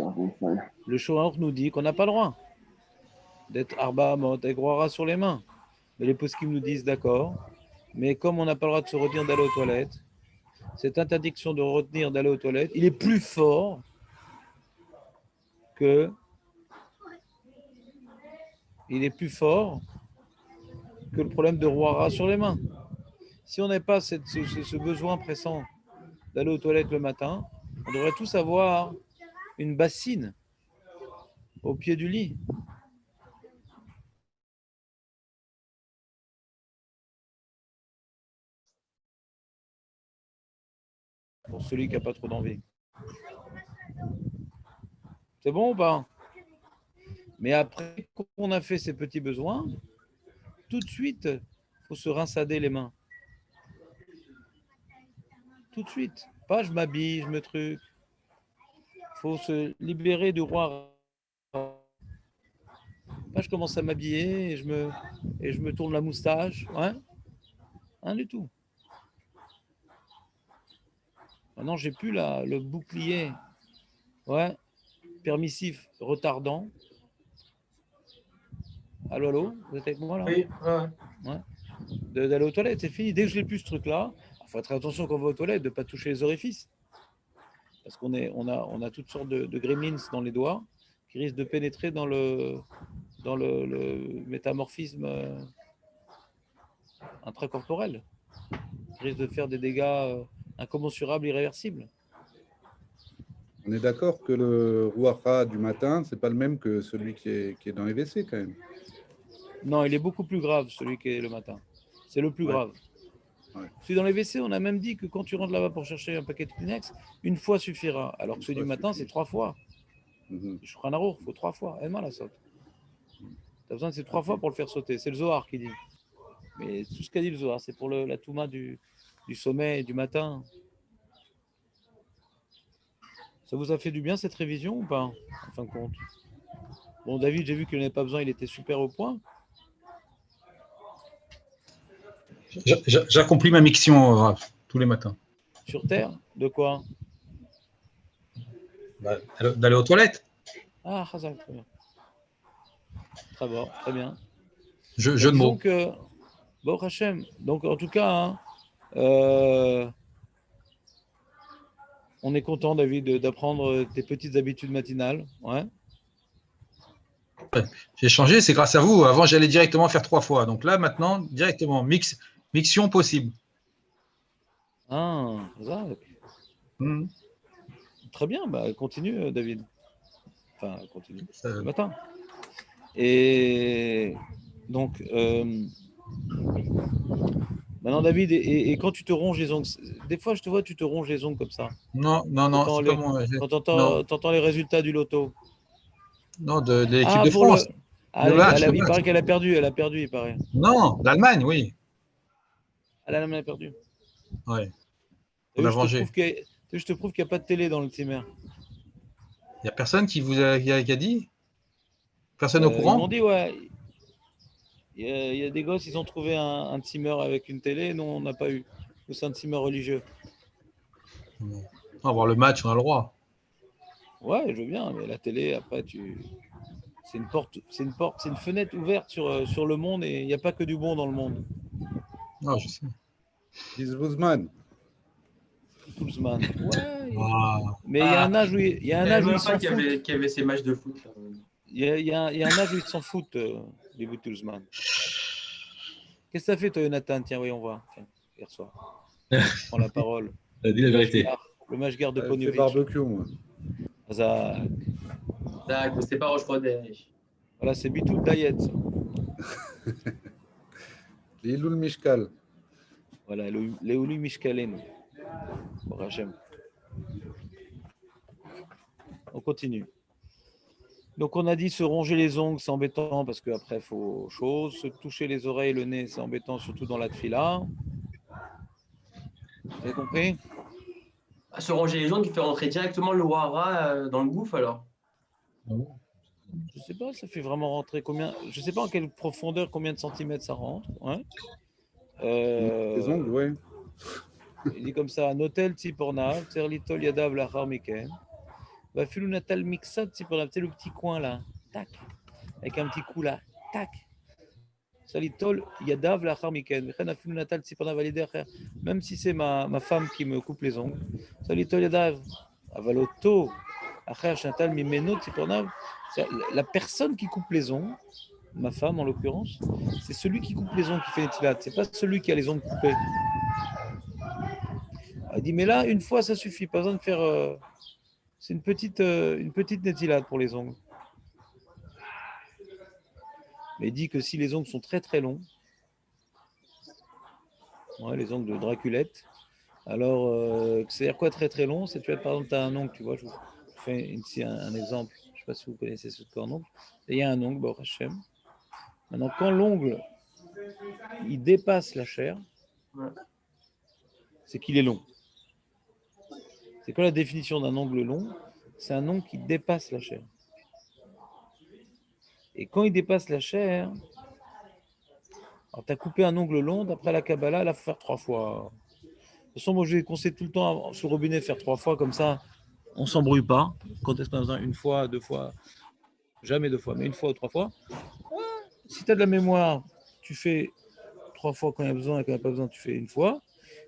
le Shoah nous dit qu'on n'a pas le droit d'être Arba Hamot et Groara sur les mains. Mais les poskim nous disent d'accord, mais comme on n'a pas le droit de se retenir d'aller aux toilettes, cette interdiction de retenir d'aller aux toilettes, il est plus fort que le problème de Roara sur les mains. Si on n'a pas ce besoin pressant d'aller aux toilettes le matin, on devrait tous avoir une bassine au pied du lit. Pour celui qui n'a pas trop d'envie. C'est bon ou pas? Mais après qu'on a fait ses petits besoins, tout de suite, il faut se rinçader les mains. Tout de suite. Pas je m'habille, je me truc. Il faut se libérer du roi. Pas je commence à m'habiller et je me tourne la moustache. Ouais. Rien du tout. Maintenant, j'ai plus le bouclier. Ouais. Permissif, retardant. Allô, allô, vous êtes avec moi là? Oui, ouais. Ouais. D'aller aux toilettes, c'est fini. Dès que je n'ai plus ce truc-là, il faut faire attention quand on va aux toilettes de ne pas toucher les orifices. Parce on a toutes sortes de gremlins dans les doigts qui risquent de pénétrer dans le métamorphisme intracorporel, qui risque de faire des dégâts incommensurables, irréversibles. On est d'accord que le Ruacha du matin, c'est pas le même que celui qui est dans les WC quand même. Non, il est beaucoup plus grave, celui qui est le matin. C'est le plus Ouais. grave. Ouais. Celui dans les WC, on a même dit que quand tu rentres là-bas pour chercher un paquet de Kleenex, une fois suffira. Alors que celui du matin, c'est 3 fois. Mhm. Je crois il faut 3 fois. Elle la saute. Tu as besoin de ces 3 fois pour le faire sauter. C'est le Zohar qui dit. Mais tout ce qu'a dit le Zohar, c'est pour la Touma du sommeil du matin. Ça vous a fait du bien cette révision ou pas, en fin de compte? Bon, David, j'ai vu qu'il n'en avait pas besoin, il était super au point. J'accomplis ma mission, Raph, tous les matins. Sur Terre? De quoi? D'aller aux toilettes. Ah, Hazak, très bien. Très bon, très bien. Jeu de Disons mots. que, bon, Hachem, donc en tout cas, hein, on est content, David, d'apprendre tes petites habitudes matinales. Ouais. J'ai changé, c'est grâce à vous. Avant, j'allais directement faire 3 fois. Donc là, maintenant, directement, mixion possible. Ah, Hazak. Mhm. Très bien, bah, continue, David. Enfin, continue. Ça- Le matin. Et donc, maintenant, David, et quand tu te ronges les ongles, des fois, je te vois, tu te ronges les ongles comme ça. Non, c'est pas moi. Quand Non, tu entends les résultats du loto. non, de l'équipe Ah, de pour France. le. Ah, Le match, le il match. paraît qu'elle a perdu, il paraît. Non, l'Allemagne, oui. Elle a perdu. Ouais, T'as on vu, a vengé. je te prouve qu'il n'y a pas de télé dans le Timer. Il n'y a personne qui vous qui a dit? Personne au Ils m'ont courant? dit, ouais, il y a des gosses, ils ont trouvé un Timer avec une télé, nous, on n'a pas eu. Nous, c'est un Timer religieux. On va voir le match, on a le droit. Ouais, je veux bien, mais la télé, après, c'est une porte, c'est une fenêtre ouverte sur le monde et il n'y a pas que du bon dans le monde. Non, je sais. Guzman. Toulsman. Ouais. Ah, Mais il y a un âge où il y a Je un savais âge où même ils pas s'en foutent. qu'il y avait ces matchs de foot. Là. Il y a un âge où ils s'en foutent, des bouts de Toulsman. Qu'est-ce que ça fait, toi, Jonathan? Tiens, voyons voir. Tiens, hier soir. Prends la parole. dis la vérité. Le match-gare de Elle fait Pognovic. barbecue, moi. Ça, D'accord, c'est pas Roche-Rodèche. voilà, c'est Bitou Dayet. Lilul Mishkal. Voilà, Léouli Mishkalem. Bon, Hachem. On continue. Donc, on a dit se ronger les ongles, c'est embêtant parce qu'après, il faut chose. Se toucher les oreilles, le nez, c'est embêtant, surtout dans la tfila. Vous avez compris? Ah, se ranger les jambes qui fait rentrer directement le Wara dans le gouffre alors. Je sais pas, ça fait vraiment rentrer combien? Je sais pas en quelle profondeur, combien de centimètres ça rentre. Ouais. Les ongles, ouais. Il dit comme ça, Notel Tzipornav, Tserlitol Yadav Lachar Miken. Va filu natal mixat Tzipornav, c'est le petit coin là. Tac. Avec un petit coup là. Tac. Tserlitol Yadav Lachar Miken. Filu natal Tzipornav valider. Même si c'est ma femme qui me coupe les ongles. Tserlitol Yadav. Avaloto. Acher Chantal Mimeno Tzipornav. La personne qui coupe les ongles, ma femme en l'occurrence, c'est celui qui coupe les ongles qui fait l'étilade. C'est pas celui qui a les ongles coupés. Elle dit, mais là, une fois, ça suffit. Pas besoin de faire. C'est une petite nétilade pour les ongles. Mais il dit que si les ongles sont très très longs, ouais, les ongles de Draculette, alors, c'est-à-dire quoi très très long? C'est, tu vois, par exemple, tu as un ongle, tu vois, je vous fais ici un exemple. Je pas si vous connaissez ce corps ongle. Il y a un ongle, Baruch Hashem. Maintenant, quand l'ongle il dépasse la chair, c'est qu'il est long. C'est quoi la définition d'un ongle long? C'est un ongle qui dépasse la chair. Et quand il dépasse la chair, alors tu as coupé un ongle long, d'après la Kabbalah, il faut faire 3 fois. De toute façon, moi je conseille tout le temps sur le robinet de faire 3 fois, comme ça on ne s'embrouille pas. Quand est-ce qu'on a besoin? 1 fois, 2 fois, jamais 2 fois, mais 1 fois ou 3 fois. Si tu as de la mémoire, tu fais 3 fois quand il y a besoin, et quand il n'y a pas besoin, tu fais 1 fois.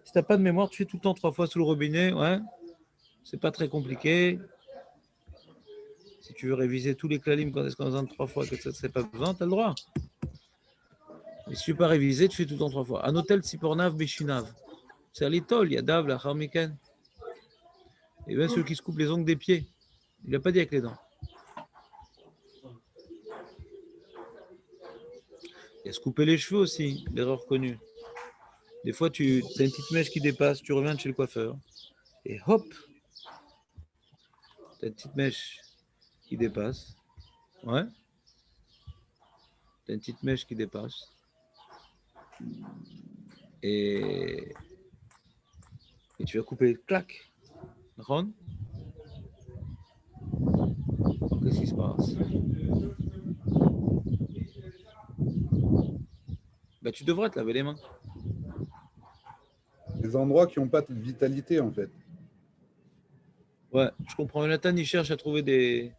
Si tu n'as pas de mémoire, tu fais tout le temps 3 fois sous le robinet. Ouais, c'est pas très compliqué. Si tu veux réviser tous les klalim quand est-ce qu'on a besoin de 3 fois, que ça ne serait pas besoin, tu as le droit. Et si tu ne veux pas réviser, tu fais tout le temps 3 fois. Un hôtel Sipornav Beshinav. C'est à l'étole, il y a Dav, la Harmiken. Et bien ceux qui se coupent les ongles des pieds. Il n'a pas dit avec les dents. Il y a se couper les cheveux aussi, l'erreur connue. Des fois, tu as une petite mèche qui dépasse, tu reviens de chez le coiffeur. Et hop, tu as une petite mèche qui dépasse. Ouais. Tu as une petite mèche qui dépasse. Et tu vas couper, clac. Ron, qu'est-ce qui se passe? Bah, tu devrais te laver les mains. Des endroits qui n'ont pas de vitalité, en fait. Ouais, je comprends. Jonathan, il cherche à trouver des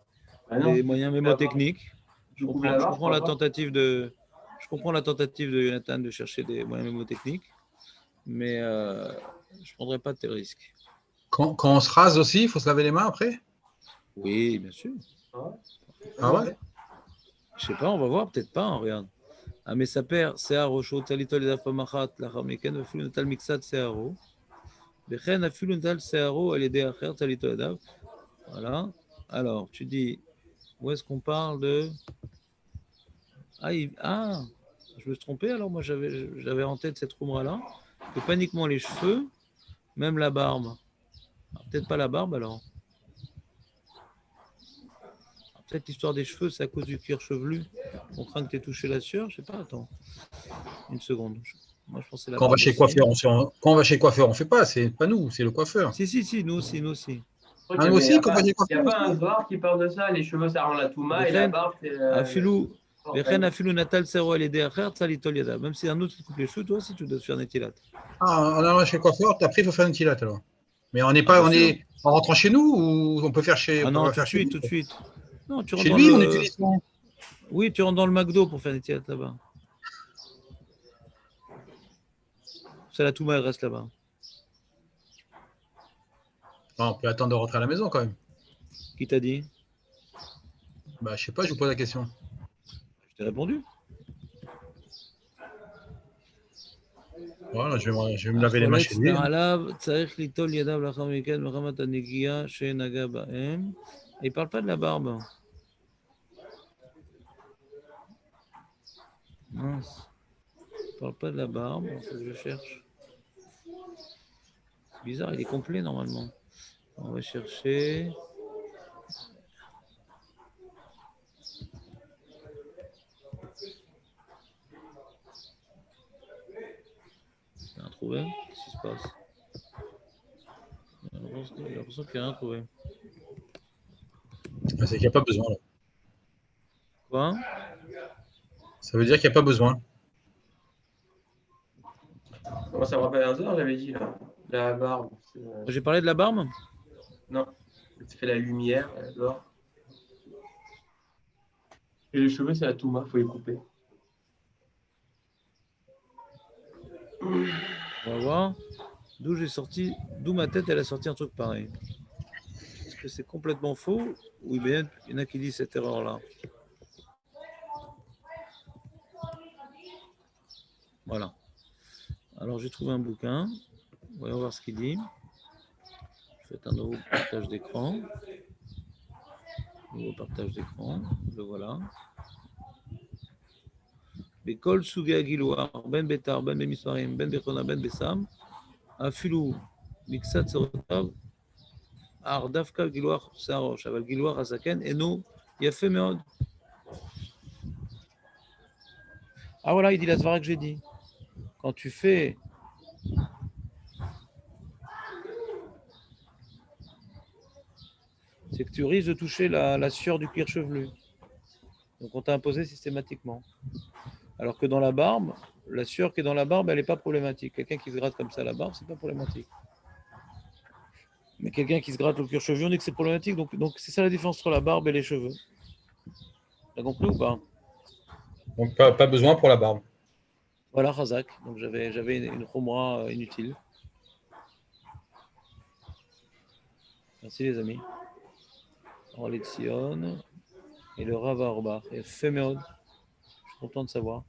moyens mémotechniques. Je comprends la tentative de Jonathan de chercher des moyens mémotechniques, mais je ne prendrai pas de tel risque. Quand on se rase aussi, il faut se laver les mains après? Oui, bien sûr. Ah ouais? Je sais pas, on va voir, peut-être pas, hein, regarde. Ah, mais ça perd, Searo, Shotalito, les Afamachat, la Rameken, le Fuluntal Mixat, Searo. Bechen, a Fuluntal, Searo, elle est derrière, Talito, Adav. Voilà. Alors, tu dis, où est-ce qu'on parle de. Ah, je me suis trompé, alors moi j'avais en tête cette roumra-là, que pas uniquement les cheveux, même la barbe. Alors, peut-être pas la barbe alors. Peut-être l'histoire des cheveux, c'est à cause du cuir chevelu. On craint que tu aies touché la sueur, je sais pas, attends. Une seconde. Moi je pensais la Quand on barbe. va chez le coiffeur, quand on va chez le coiffeur, on ne fait pas, c'est pas nous, c'est le coiffeur. Si, nous aussi. Ah, nous aussi, quand on va chez le Il n'y a coiffeur pas un aussi. Zohar qui parle de ça, les cheveux ça rend la Touma et la barbe c'est. Afilou Natal Sero LD Acher, Tzalitol Yada. Même si un autre qui coupe les cheveux, toi aussi tu dois te faire netilat. Ah, en allant chez le coiffeur, après il faut faire une tilate alors. Mais on n'est pas, en rentrant chez nous ou on peut faire chez. Ah on non, peut tout faire de chez suite, lui. tout de suite. Non, tu rentres Chez dans lui, le. on utilise son. Oui, tu rentres dans le McDo pour faire netilat là-bas. C'est la Touma, elle reste là-bas. Ah, on peut attendre de rentrer à la maison quand même. Qui t'a dit? Bah, je sais pas, je vous pose la question. Je t'ai répondu. Voilà, je vais me laver les mains chez lui. Il ne parle pas de la barbe. Mince. Il ne parle pas de la barbe. Il faut que je cherche. C'est bizarre, il est complet normalement. On va chercher. Il a rien trouvé? Qu'est-ce qui se passe? J'ai l'impression qu'il n'y a rien trouvé. C'est qu'il n'y a pas besoin. Là. Quoi? Ça veut dire qu'il n'y a pas besoin. Comment ça me rappelle un Zohar, j'avais dit là. La barbe. J'ai parlé de la barbe? Non. Tu fais la lumière, l'or. Et les cheveux, c'est la Touma, il faut les couper. On va voir. D'où ma tête, elle a sorti un truc pareil. Est-ce que c'est complètement faux ou bien il y en a qui disent cette erreur-là? Voilà. Alors j'ai trouvé un bouquin. Voyons voir ce qu'il dit. Faites un nouveau partage d'écran. Nouveau partage d'écran. Le voilà. Bekol Suge Agilouar, Ben Betar, Ben Bemismarim, Ben Bechona, Ben Besam, Afilou, Mixat Serotav, Ardafka Gilouar Sarosh, Aval Gilouar Asaken, Eno Yafé Meod. Ah voilà, il dit la svara que j'ai dit. Quand tu fais c'est que tu risques de toucher la sueur du cuir chevelu. Donc on t'a imposé systématiquement. Alors que dans la barbe, la sueur qui est dans la barbe, elle n'est pas problématique. Quelqu'un qui se gratte comme ça la barbe, c'est pas problématique. Mais quelqu'un qui se gratte le cuir chevelu, on dit que c'est problématique. Donc c'est ça la différence entre la barbe et les cheveux. T'as compris ou pas? Donc, pas besoin pour la barbe. Voilà, Razak. Donc j'avais une khomra inutile. Merci les amis. On va Sion et le Rav Arba. Et Féméod. Je suis content de savoir.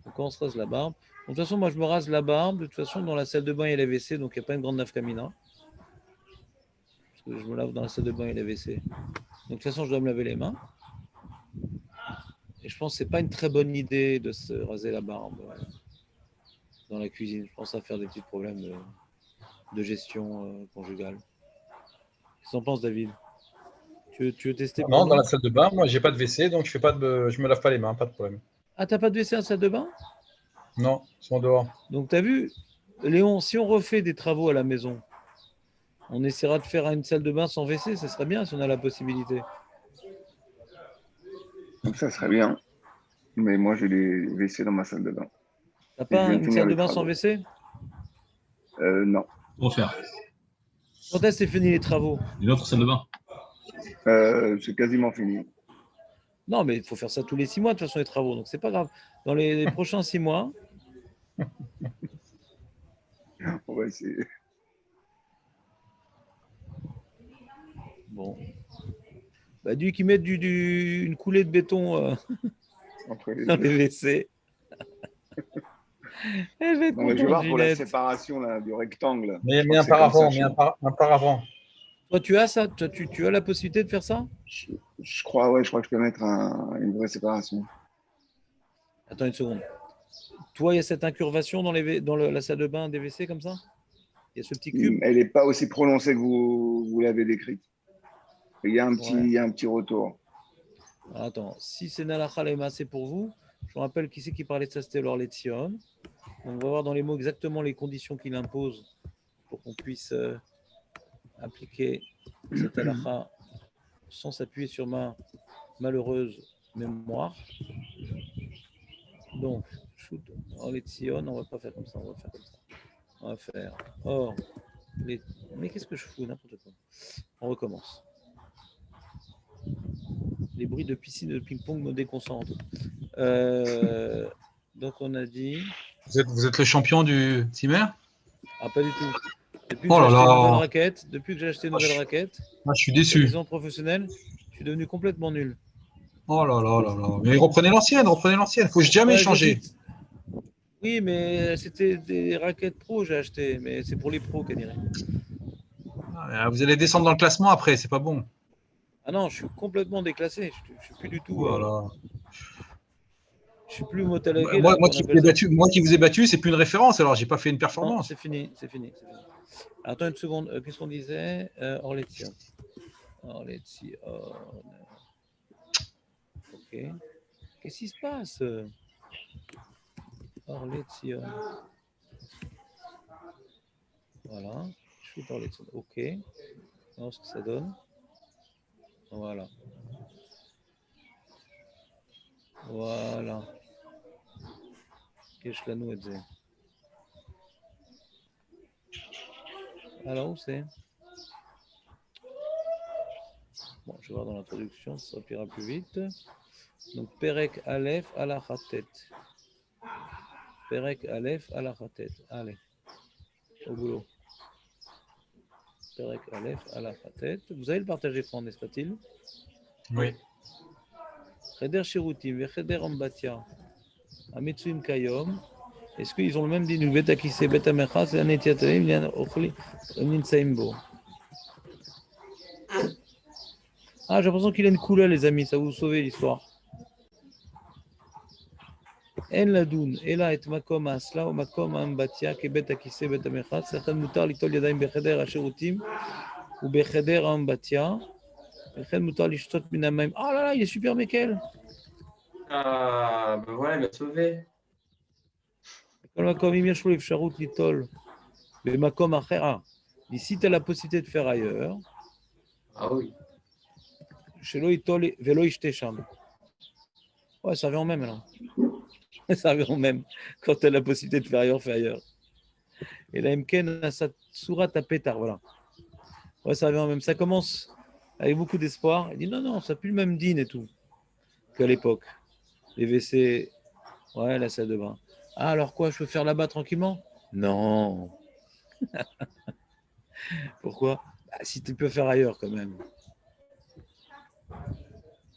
Donc on se rase la barbe. Donc, de toute façon, moi je me rase la barbe. De toute façon, dans la salle de bain, il y a les WC, donc il n'y a pas une grande nafkamina. Parce que je me lave dans la salle de bain et les WC. Donc de toute façon, je dois me laver les mains. Et je pense que ce n'est pas une très bonne idée de se raser la barbe dans la cuisine. Je pense à faire des petits problèmes de gestion conjugale. Qu'est-ce que tu en penses, David? Tu veux tester pour Non, nous? dans la salle de bain, moi, j'ai pas de WC, donc je me lave pas les mains, pas de problème. Ah, t'as pas de WC en salle de bain? Non, ils sont dehors. Donc, tu as vu, Léon, si on refait des travaux à la maison, on essaiera de faire une salle de bain sans WC, ça serait bien si on a la possibilité. Donc ça serait bien. Mais moi, j'ai des WC dans ma salle de bain. T'as Et je pas viens de une finir salle de les bain travaux. sans WC? Non. Refaire. Quand est-ce que c'est fini les travaux? Une autre salle de bain. C'est quasiment fini. Non, mais il faut faire ça tous les 6 mois de toute façon les travaux, donc c'est pas grave. Dans les prochains 6 mois, On va essayer. bon. Bah, dû qu'ils mettent une coulée de béton Entre les dans deux. les WC. Elle va être Non, mais je vais contente, voir pour la Ginette. séparation là, du rectangle. Mais Je crois un que c'est comme paravent, ça, un paravent. Toi, tu as ça? Tu as la possibilité de faire ça? je crois, ouais, je crois que je peux mettre une vraie séparation. Attends une seconde. Toi, il y a cette incurvation dans la salle de bain des WC comme ça? Il y a ce petit cube? Elle n'est pas aussi prononcée que vous l'avez décrite. Il y a un petit retour. Attends, si c'est Nalacha Lema, c'est pour vous. Je vous rappelle qui c'est qui parlait de ça, c'était Laure Letzion. On va voir dans les mots exactement les conditions qu'il impose pour qu'on puisse appliquer cette halakha sans s'appuyer sur ma malheureuse mémoire. Donc, shoot en Letzion, on va pas faire comme ça, on va faire comme ça. On va faire or les. Mais qu'est-ce que je fous, n'importe quoi. On recommence. Les bruits de piscine de ping-pong me déconcentrent. Donc on a dit. Vous êtes le champion du Timer? Ah, pas du tout. Depuis que j'ai acheté une nouvelle raquette, je suis déçu. disons professionnelle, je suis devenu complètement nul. Oh là là là là. Mais reprenez l'ancienne, Faut jamais changer. Oui, mais c'était des raquettes pro, j'ai acheté, mais c'est pour les pros, Kaniré. Vous allez descendre dans le classement après, c'est pas bon. Ah non, je suis complètement déclassé. Je suis plus du tout. Voilà. Je suis plus motalagué. Moi qui vous ai battu, c'est plus une référence, alors j'ai pas fait une performance. Non, c'est fini. Attends une seconde, qu'est-ce qu'on disait? Orletzion. Ok. Qu'est-ce qui se passe? Orletzion. Voilà. Shoot Orletzion. Ok. Alors, ce que ça donne. Voilà. Qu'est-ce que nous a dit? Alors, où c'est? Bon, je vais voir dans l'introduction, ça ira plus vite. Donc, Perek Aleph à la Khatet. Perek Aleph à la Khatet. Allez, au boulot. Perek Aleph à la Khatet. Vous allez le partager, Franck, n'est-ce pas-t-il? Oui. Cheder Shirutim, Vecheder Ambatia, Ametsuim Kayom. Est-ce qu'ils ont le même dit? Beta Kise, Beta Mecha, c'est un Etiatalim, il y a un Ochli, un Saimbo. Ah, j'ai l'impression qu'il a une couleur, les amis, ça va vous sauver l'histoire. En Ladoun, Ela et Makom Asla, ou Makom Ambatia, Kebeta Kise, Beta Mecha, Sechan Mutar, Litol Yadaim, Becheder Shirutim, ou Becheder Ambatia. וכן מותר לשתות מן המים. Oh là là, il est super, Mekel. Ah, ben voilà, il m'a sauvé. כל מקום, אם יש לו אפשרות ליטול במקום אחר, ici, tu as la possibilité de faire ailleurs, Ah oui. שלא ייטול ולא ישתה שם. Ouais, ça revient au même, alors. Ça revient au même. Quand tu as la possibilité de faire ailleurs, fais ailleurs. Et la Mken a sa sourate à pétard, voilà. Ouais, ça revient au même. Ça commence avec beaucoup d'espoir. Il dit non, ça pue le même dîne et tout qu'à l'époque. Les WC, ouais, la salle de bain. Ah, alors quoi, je peux faire là-bas tranquillement? Non. Pourquoi? Bah, si tu peux faire ailleurs quand même.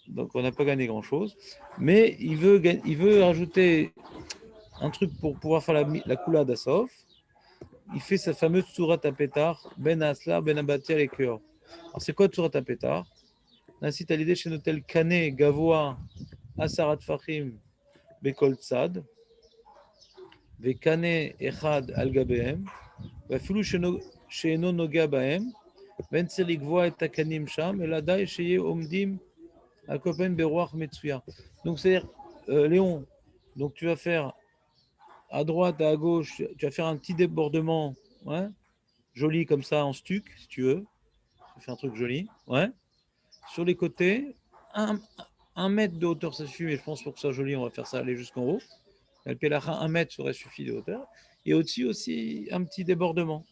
Donc on n'a pas gagné grand-chose. Mais il veut rajouter un truc pour pouvoir faire la coulade d'Assof. Il fait sa fameuse sourate à pétard, Ben Asla, Ben Abatia, les cœurs. Alors c'est quoi sourate à pétard? Nacite à l'idée chez Notel Kane, Gavoa, Asarat Fahim, Bekol Tzad, Vekane Echad Al Gabehem, Vafilou Sheeno Noga Bahem, Ben Tserik Voa et Takanim Sham, et Ladai Sheye Omdim, Akopen Beroach Metsuya. Donc c'est-à-dire, Léon, donc tu vas faire à droite, à gauche, tu vas faire un petit débordement, ouais, joli comme ça en stuc, si tu veux. Tu fais un truc joli, ouais. Sur les côtés, un mètre de hauteur, ça suffit, mais je pense pour que ça soit joli, on va faire ça aller jusqu'en haut. Le pélacha, 1 mètre serait suffi de hauteur. Et au-dessus aussi, un petit débordement.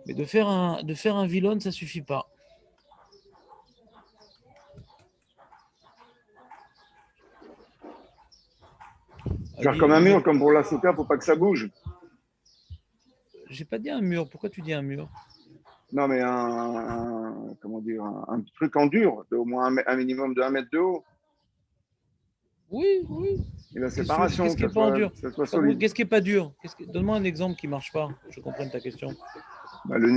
Mais de faire un vilone, ça ne suffit pas. Faire comme un mur, comme pour la souka, faut pas que ça bouge. J'ai pas dit un mur. Pourquoi tu dis un mur? Non, mais comment dire, un truc en dur, au moins un minimum de 1 mètre de haut. Oui. Et la séparation, Qu'est-ce qui n'est pas en dur? ça soit solide. Qu'est-ce qui n'est pas dur? Donne-moi un exemple qui ne marche pas. Je comprenne ta question. Bah, le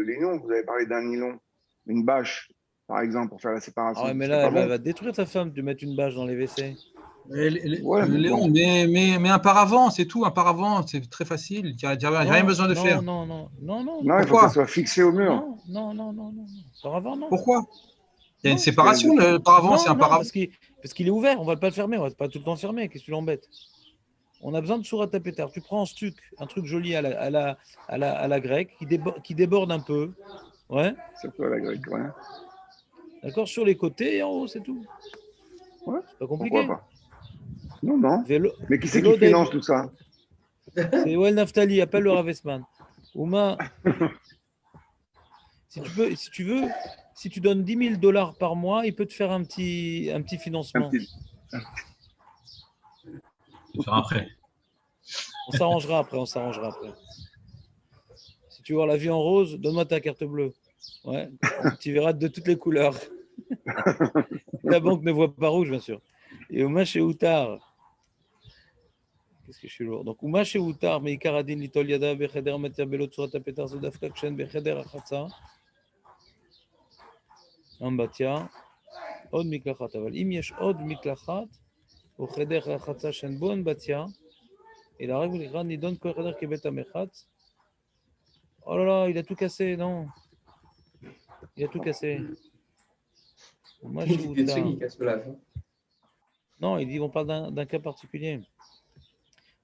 nylon, vous avez parlé d'un nylon, une bâche, par exemple, pour faire la séparation. Ah ouais, mais C'est là, pas elle bon. va détruire ta femme de mettre une bâche dans les WC. Ouais, mais Léon, bon. mais un paravent, c'est tout. Un paravent, c'est très facile. Il n'y a rien besoin de faire. Non, il faut que Pourquoi? ça soit fixé au mur. Non. Paravent, non. Pourquoi? Il y a une Non, séparation. Le paravent, c'est un paravent. parce qu'il est ouvert. On ne va pas le fermer. On ne va pas tout le temps le fermer. Qu'est-ce que tu l'embêtes? On a besoin de sourate à pétard. Tu prends un truc joli à la grecque qui déborde un peu. Ouais. Surtout à la grecque, ouais. D'accord, sur les côtés et en haut, c'est tout. Ouais. C'est pas compliqué. Pourquoi pas? Non. Vélo, Mais qui c'est qui finance tout ça? C'est Well Naftali, appelle le Ravesman. Ouma, si tu veux, si tu donnes $10,000 par mois, il peut te faire un petit financement. On fera après. On s'arrangera après. Si tu veux voir la vie en rose, donne-moi ta carte bleue. Ouais, tu verras de toutes les couleurs. La banque ne voit pas rouge, bien sûr. Et Ouma chez Outar. Qu'est-ce que je suis lourd. Donc, Ouma chez Outar, mais Ikaradin, Litol Yada, Becheder, Matia, Belot, Surat, Petar, Zodafka, Kshen, Becheder, Achatza, Ambatia, Od Miklachat. Aval, Im Yesh Od Miklachat, au Cheder, Achatza, Shen, Bon, Batia, et la règle, il donne quoi Cheder, Kebet, Amechat. Oh là là, il a tout cassé, non. Il a tout cassé. Ouma chez Outar. Non, il dit qu'on parle d'un cas particulier.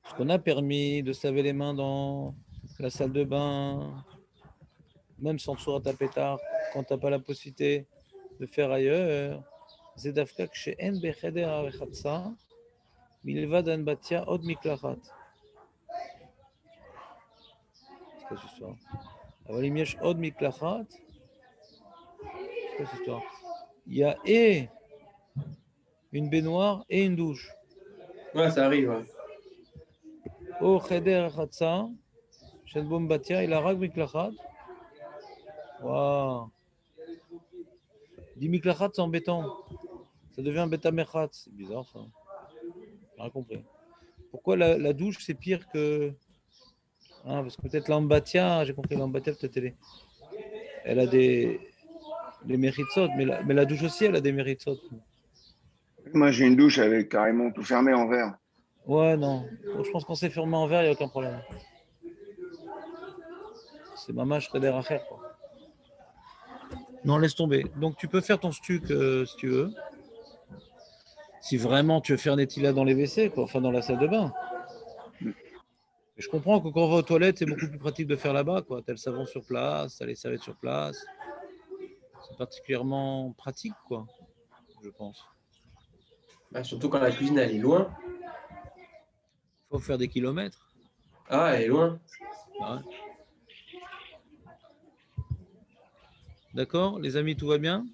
Parce qu'on a permis de se laver les mains dans la salle de bain, même sans sourate à pétard, quand tu n'as pas la possibilité de faire ailleurs. Zedafka kshe'en becheder harechatza, milvad an batia od miklachat. C'est quoi cette histoire? Avalim yesh od miklachat. C'est quoi cette histoire? Il y a et une baignoire et une douche. Ouais, ça arrive. Ouais. Au cheder harechatza, shen bon batia, il a rag miklachat. Waouh! Dit miklachat, c'est embêtant. Ça devient betamechat. C'est bizarre ça. J'ai rien compris. Pourquoi la douche c'est pire que. Ah, parce que peut-être l'ambatia, j'ai compris, l'ambatia peut-être elle a des méritsot, mais la douche aussi elle a des méritsot. Moi, j'ai une douche avec carrément tout fermé en verre. Ouais, non. Je pense qu'on s'est fermé en verre, il n'y a aucun problème. C'est mamash reder acher, quoi. Non, laisse tomber. Donc, tu peux faire ton stuc si tu veux. Si vraiment tu veux faire Netila dans les WC, quoi, enfin dans la salle de bain. Et je comprends que quand on va aux toilettes, c'est beaucoup plus pratique de faire là-bas, quoi. T'as le savon sur place, t'as les serviettes sur place. C'est particulièrement pratique, quoi, je pense. Bah, surtout quand la cuisine, elle est loin. Il faut faire des kilomètres. Ah, elle est loin. Bah ouais. D'accord, les amis, tout va bien?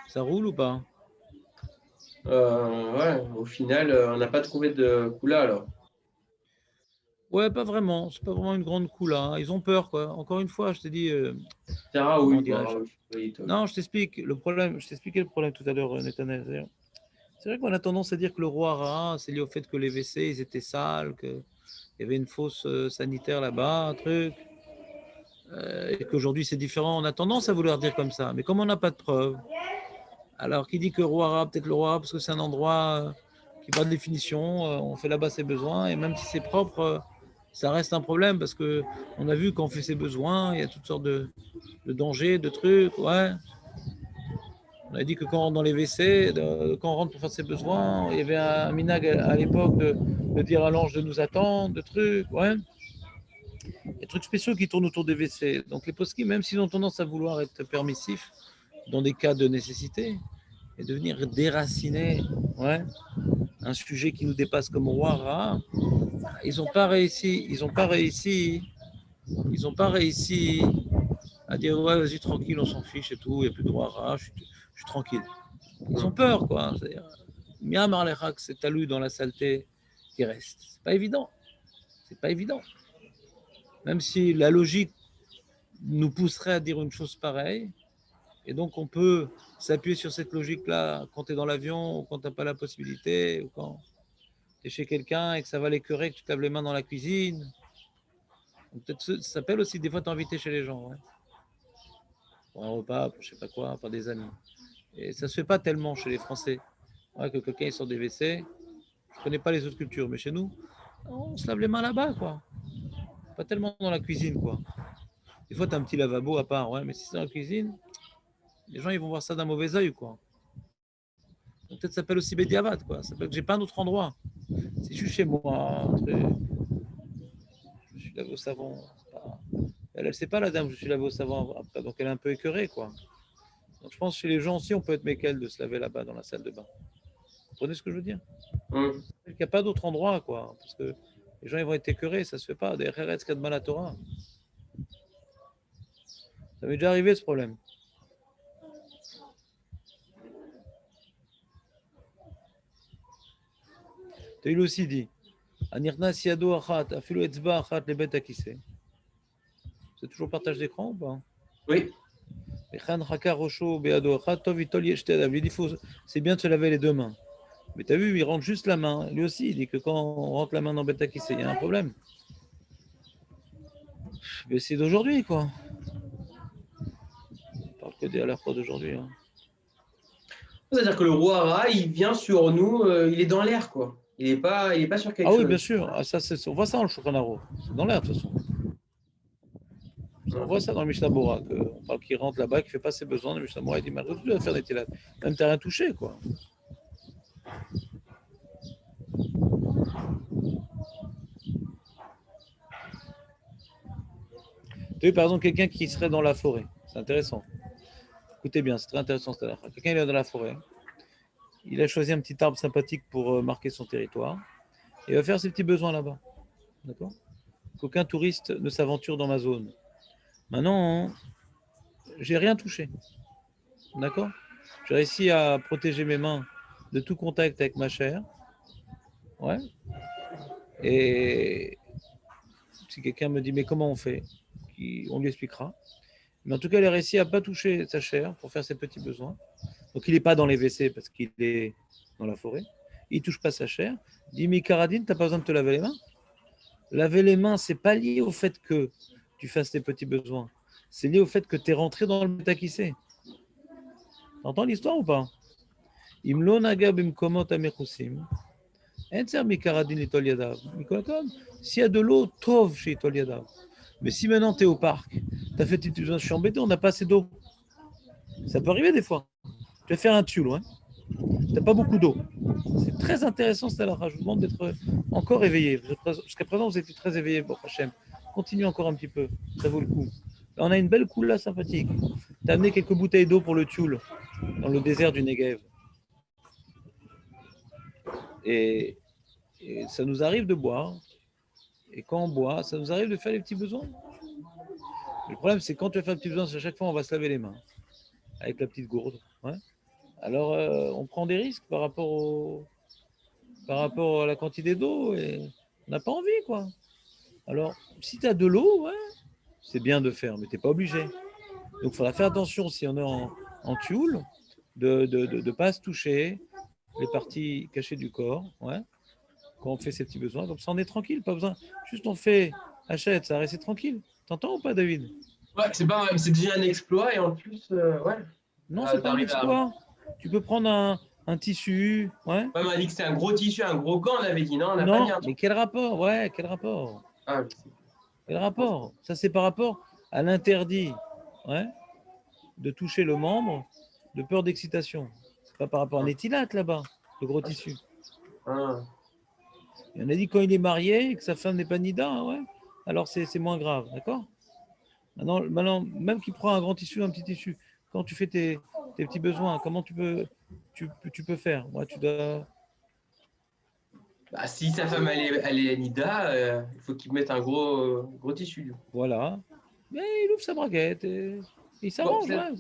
Ça roule ou pas? Ouais, au final, on n'a pas trouvé de Kula alors. Ouais, pas vraiment. C'est pas vraiment une grande coula, hein. Ils ont peur, quoi. Encore une fois, je t'ai dit, Sarah, comment oui, bah, dirais-je? oui, toi. Non, je t'explique le problème. Je t'expliquais le problème tout à l'heure, Nathanaël. C'est vrai qu'on a tendance à dire que le roi Ra, c'est lié au fait que les WC, ils étaient sales, qu'il y avait une fosse sanitaire là-bas, un truc, et qu'aujourd'hui c'est différent. On a tendance à vouloir dire comme ça. Mais comme on n'a pas de preuves, alors qui dit que le roi Ra, peut-être le roi Ra, parce que c'est un endroit qui, par définition, on fait là-bas ses besoins, et même si c'est propre, ça reste un problème, parce qu'on a vu quand on fait ses besoins, il y a toutes sortes de dangers, de trucs, ouais. On a dit que quand on rentre dans les WC, quand on rentre pour faire ses besoins, il y avait un minag à l'époque de dire à l'ange de nous attendre, de trucs, ouais. Il y a des trucs spéciaux qui tournent autour des WC. Donc les poskim, même s'ils ont tendance à vouloir être permissifs dans des cas de nécessité, et de venir déraciner, ouais, un sujet qui nous dépasse comme roi Ra, ils n'ont pas réussi, ils n'ont pas réussi à dire ouais, vas-y tranquille, on s'en fiche et tout, il n'y a plus de roi Ra, je suis tranquille. Ils ont peur, quoi. C'est-à-dire, Miam Arlechak, c'est talus dans la saleté qui reste. C'est pas évident. C'est pas évident. Même si la logique nous pousserait à dire une chose pareille, et donc on peut s'appuyer sur cette logique-là quand tu es dans l'avion, ou quand tu n'as pas la possibilité, ou quand tu es chez quelqu'un et que ça va l'écœurer, que tu te laves les mains dans la cuisine. Donc peut-être ça s'appelle aussi des fois t'inviter chez les gens, ouais. Pour un repas, pour je sais pas quoi, par des amis. Et ça se fait pas tellement chez les Français. Ouais, que quelqu'un il sort des WC. Je connais pas les autres cultures, mais chez nous, on se lave les mains là-bas, quoi. Pas tellement dans la cuisine, quoi. Des fois, tu as un petit lavabo à part, ouais, mais si c'est dans la cuisine, les gens ils vont voir ça d'un mauvais œil, quoi. Donc, peut-être ça s'appelle aussi Bediavad, quoi. Ça s'appelle que j'ai pas un autre endroit. Si je suis chez moi, je suis lavé au savon. Pas... Elle sait pas, la dame, je suis lavé au savon après, donc elle est un peu écœurée, quoi. Donc, je pense que chez les gens aussi, on peut être méquel de se laver là-bas dans la salle de bain. Vous comprenez ce que je veux dire? Il n'y a pas d'autre endroit, quoi. Parce que les gens ils vont être écœurés, ça se fait pas. Des Heretz Kadma la Torah. Ça m'est déjà arrivé ce problème. Taïl aussi dit Anirnas Yado Achat, Afilu Etzba Achat, les bêtes à qui c'est. C'est toujours partage d'écran ou pas? Oui. C'est bien de se laver les deux mains. Mais tu as vu, il rentre juste la main. Lui aussi, il dit que quand on rentre la main dans bêta qui c'est, il y a un problème. Mais c'est d'aujourd'hui, quoi. On parle que des halachot d'aujourd'hui. Hein. C'est-à-dire que le roi Ra, il vient sur nous, il est dans l'air, quoi. Il n'est pas sur quelque chose. Ah oui, bien sûr. Ah, ça, on voit ça dans le Shulchan Aruch. C'est dans l'air, de toute façon. On voit ça dans le Mishnah Bora. On parle qu'il rentre là-bas, qu'il ne fait pas ses besoins. Le Mishnah Bora, il dit, mais tu dois faire des tilat. Même tu n'as rien touché, quoi. Tu as vu, par exemple, quelqu'un qui serait dans la forêt. C'est intéressant. Écoutez bien, c'est très intéressant. Quelqu'un il est dans la forêt. Il a choisi un petit arbre sympathique pour marquer son territoire. Et il va faire ses petits besoins là-bas. D'accord? Qu'aucun touriste ne s'aventure dans ma zone. Maintenant, j'ai rien touché. D'accord? J'ai réussi à protéger mes mains de tout contact avec ma chair. Ouais. Et si quelqu'un me dit, mais comment on fait? On lui expliquera. Mais en tout cas, il a réussi à ne pas toucher sa chair pour faire ses petits besoins. Donc, il n'est pas dans les WC parce qu'il est dans la forêt. Il ne touche pas sa chair. Il dit, mais Karadine, tu n'as pas besoin de te laver les mains. Laver les mains, ce n'est pas lié au fait que tu fasses tes petits besoins. C'est lié au fait que tu es rentré dans le métakissé. T'entends l'histoire ou pas? Imlo naga bimkomot amechusim. Enser mikaradin litol yadav. S'il y a de l'eau, tov chez litol yadav. Mais si maintenant tu es au parc, Tu as fait tes petits besoins, je suis embêté, on n'a pas assez d'eau. Ça peut arriver des fois. Tu vas faire un tioul, ouais. Tu n'as pas beaucoup d'eau. C'est très intéressant, c'est alors. Je vous demande d'être encore éveillé. Jusqu'à présent, vous étiez très éveillé, bon, Hachem. Continue encore un petit peu, ça vaut le coup. Là, on a une belle coula sympathique. Tu as amené quelques bouteilles d'eau pour le tioul dans le désert du Negev. Et ça nous arrive de boire. Et quand on boit, ça nous arrive de faire les petits besoins. Le problème, c'est quand tu vas faire les petits besoins, à chaque fois, on va se laver les mains avec la petite gourde. Ouais. Alors, on prend des risques par rapport à la quantité d'eau et on n'a pas envie, quoi. Alors, si tu as de l'eau, ouais, c'est bien de faire, mais tu n'es pas obligé. Donc, il faudra faire attention si on est en tioul, de ne pas se toucher les parties cachées du corps, ouais, quand on fait ses petits besoins. Comme ça, on est tranquille, pas besoin. Juste, on fait, achète, ça reste tranquille. T'entends ou pas, David? Ouais, c'est pas mal, c'est déjà un exploit et en plus, ouais. Non, c'est pas un exploit. Tu peux prendre un tissu, ouais. Ouais, on m'a dit que c'est un gros tissu, un gros gant, on avait dit, non, on n'a pas Non, dit un mais truc. quel rapport? Ouais, quel rapport? Ah, je sais. Quel rapport? Ça, c'est par rapport à l'interdit, ouais, de toucher le membre de peur d'excitation. C'est pas par rapport à un étilate là-bas, le gros tissu. Ah. Et on a dit quand il est marié et que sa femme n'est pas nida, ouais, alors c'est moins grave, d'accord? Maintenant, même qu'il prend un grand tissu, un petit tissu, quand tu fais tes petits besoins, comment tu peux faire? Moi, tu dois. Bah, si sa femme elle est Nida, il faut qu'il mette un gros tissu. Du coup. Voilà. Mais il ouvre sa braguette et il Bon, s'arrange, ouais,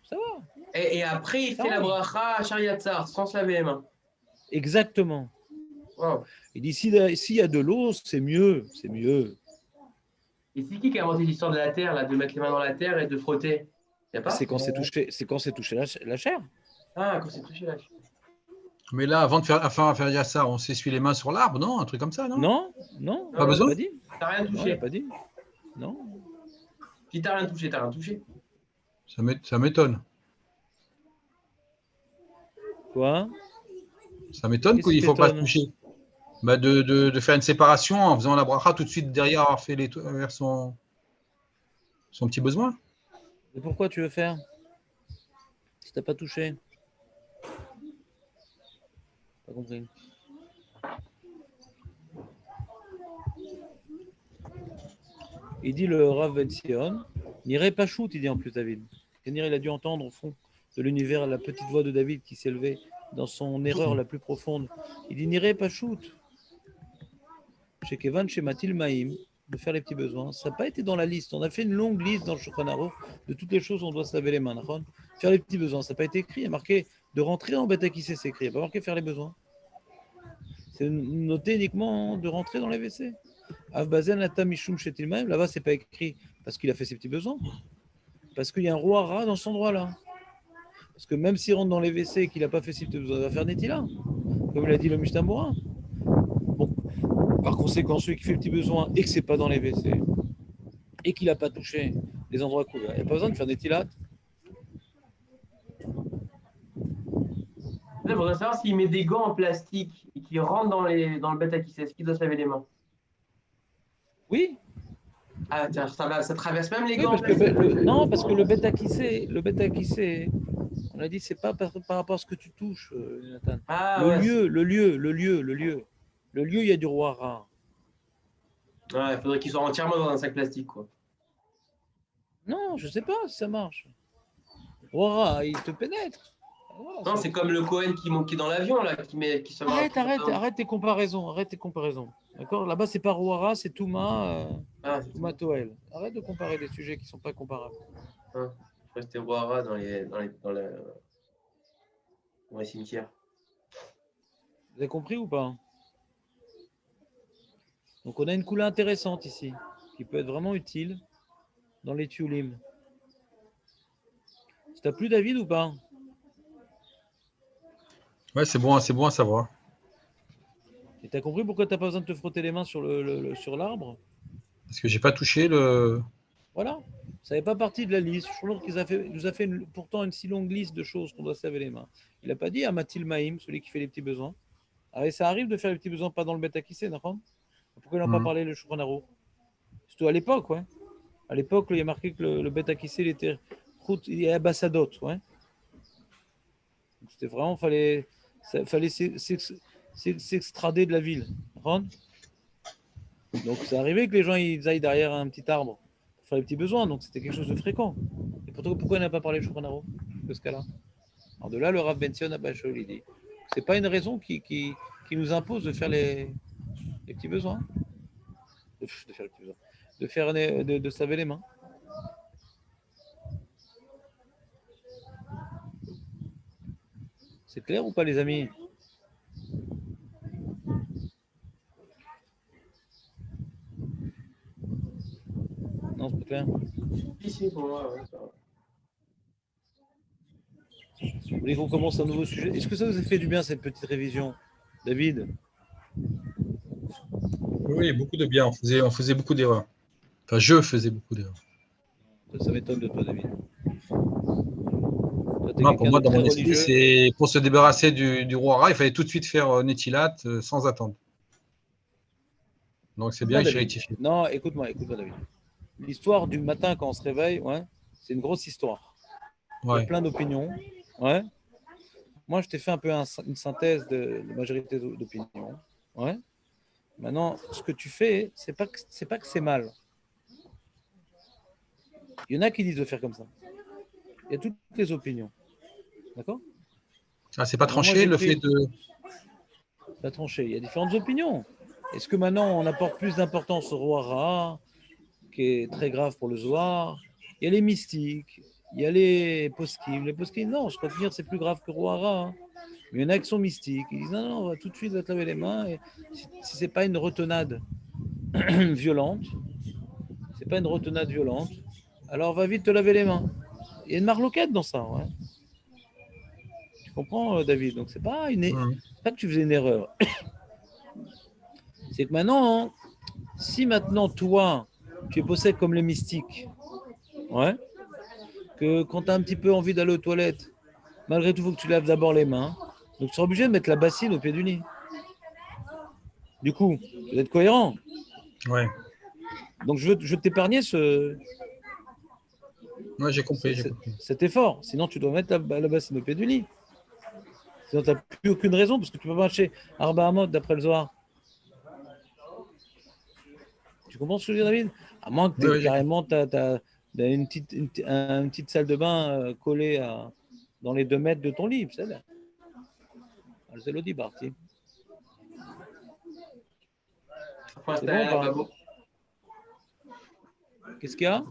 ça va. et après, il fait la bracha à Shariatzar sans se laver les mains. Exactement. Wow. Il dit s'il y a de l'eau, c'est mieux, c'est mieux. Et c'est qui a inventé l'histoire de la terre, là, de mettre les mains dans la terre et de frotter? Y a pas? C'est quand c'est touché la chair. Ah, quand c'est touché là. Mais là, avant de faire ça, on s'essuie les mains sur l'arbre, non? Un truc comme ça, non? Non, non, Pas besoin? pas dit. T'as rien Non, il touché. n'a pas dit. Non. Si t'as rien touché, t'as rien touché. Ça m'étonne. Quoi? Ça m'étonne Qu'est-ce qu'il qui ne faut pas se t'étonne? toucher. Bah de faire une séparation en faisant la bracha tout de suite derrière avoir fait vers son petit besoin. Et pourquoi tu veux faire? Si t'as pas touché. Pas compris. Il dit le Rav Ben Sion, n'irait pas shoot, il dit en plus David. Il a dû entendre au fond de l'univers la petite voix de David qui s'élevait dans son erreur la plus profonde. Il dit n'irait pas shoot. Chez Kevan, chez Mathil Maïm, de faire les petits besoins. Ça n'a pas été dans la liste. On a fait une longue liste dans le Shulchan Aruch de toutes les choses où on doit se laver les mains. Faire les petits besoins, ça n'a pas été écrit. Il y a marqué de rentrer en bête à qui c'est écrit. Il n'y a pas marqué faire les besoins. C'est noté uniquement de rentrer dans les WC. Avbazen Atamishum Shetilmaim, là-bas, c'est pas écrit parce qu'il a fait ses petits besoins. Parce qu'il y a un roi rat dans cet endroit-là. Parce que même s'il rentre dans les WC et qu'il n'a pas fait ses petits besoins, il va faire Netila. Comme l'a dit le Mishnah. Bon, par conséquent, celui qui fait le petit besoin et que c'est pas dans les WC et qu'il n'a pas touché les endroits couverts, il n'y a pas besoin de faire des tilates. Je voudrais savoir s'il met des gants en plastique et qu'il rentre dans le bête à qui c'est, est-ce qu'il doit se laver les mains? Oui. Ah, tiens, ça traverse même les Oui, gants en parce que plastique. non, parce que le bête à qui c'est, on a dit, c'est pas par rapport à ce que tu touches, Jonathan. Ah, le ouais, lieu, il y a du roi rat. Ouais, il faudrait qu'il soit entièrement dans un sac plastique, quoi. Non, je sais pas si ça marche. Roi rat, il te pénètre. Voilà, Non, c'est comme le Cohen qui est dans l'avion, là, qui se Arrête tes comparaisons, D'accord? Là-bas, c'est pas Rouara, c'est Touma, Touma Toel. Arrête de comparer des sujets qui sont pas comparables. Je crois que c'était Ouara dans les cimetières. Vous avez compris ou pas? Donc, on a une couleur intéressante ici, qui peut être vraiment utile dans les tulim. Ça t'a plu, David, ou pas? Ouais, c'est bon à savoir. Et t'as compris pourquoi t'as pas besoin de te frotter les mains sur l'arbre? Parce que j'ai pas touché le. Voilà. Ça n'est pas partie de la liste. Shlomo nous a fait pourtant une si longue liste de choses qu'on doit se laver les mains. Il n'a pas dit à Mathil Maïm, celui qui fait les petits besoins. Alors, ça arrive de faire les petits besoins pas dans le bêta qui c'est, d'accord? Pourquoi ils n'ont pas parlé le Shulchan Aruch? Surtout à l'époque, ouais. À l'époque, il y a marqué que le bêta Kissé, il était il est Abassadot, ouais. C'était vraiment, fallait s'extrader de la ville. Donc, c'est arrivé que les gens ils aillent derrière un petit arbre pour faire les petits besoins. Donc, c'était quelque chose de fréquent. Et pourquoi il n'a pas parlé de Shulchan Aruch de ce cas-là? Alors, de là, le Rav Benzion Abashol, il dit c'est pas une raison qui nous impose de faire les petits besoins. De faire les petits besoins. De se laver les mains. C'est clair ou pas, les amis? Non, c'est pas clair. Ici, pour moi, ouais, ça va. Vous voulez qu'on commence un nouveau sujet? Est-ce que ça vous a fait du bien, cette petite révision, David? Oui, beaucoup de bien. On faisait beaucoup d'erreurs. Enfin, je faisais beaucoup d'erreurs. Ça m'étonne de toi, David. Toi, Non, pour moi, dans mon esprit, c'est pour se débarrasser du roi Ra, il fallait tout de suite faire Netilat sans attendre. Donc c'est bien, j'ai rectifié. Non, écoute-moi, David. L'histoire du matin quand on se réveille, ouais, c'est une grosse histoire. Il y a plein d'opinions. Ouais. Moi, je t'ai fait un peu une synthèse de majorité d'opinions. Ouais. Maintenant, ce que tu fais, c'est pas que c'est mal. Il y en a qui disent de faire comme ça. Il y a toutes les opinions. D'accord? Ah, c'est pas tranché le fait de. Pas tranché. Il y a différentes opinions. Est-ce que maintenant on apporte plus d'importance au roi Ra, qui est très grave pour le Zohar? Il y a les mystiques, il y a les poskim. Les poskim, non, je crois que c'est plus grave que roi Ra. Hein. Mais il y en a qui sont mystiques. Ils disent non, on va tout de suite te laver les mains. Et si ce n'est pas une retenade violente, alors va vite te laver les mains. Il y a une marloquette dans ça. Ouais. Tu comprends, David? Donc, c'est pas pas que tu faisais une erreur. C'est que maintenant, si maintenant, toi, tu es possédé comme les mystiques, ouais, que quand tu as un petit peu envie d'aller aux toilettes, malgré tout, il faut que tu laves d'abord les mains. Donc, tu seras obligé de mettre la bassine au pied du lit. Du coup, vous êtes cohérent. Ouais. Donc, je veux t'épargner Ouais, j'ai compris. Cet effort. Sinon, tu dois mettre la bassine au pied du lit. Sinon, tu n'as plus aucune raison parce que tu peux marcher Arba Hamot d'après le Zohar. Tu comprends ce que je veux dire, David? À moins que carrément, tu as une petite salle de bain collée dans les 2 mètres de ton lit. C'est le dit, Barty. Il faut installer un lavabo. Qu'est-ce qu'il y a?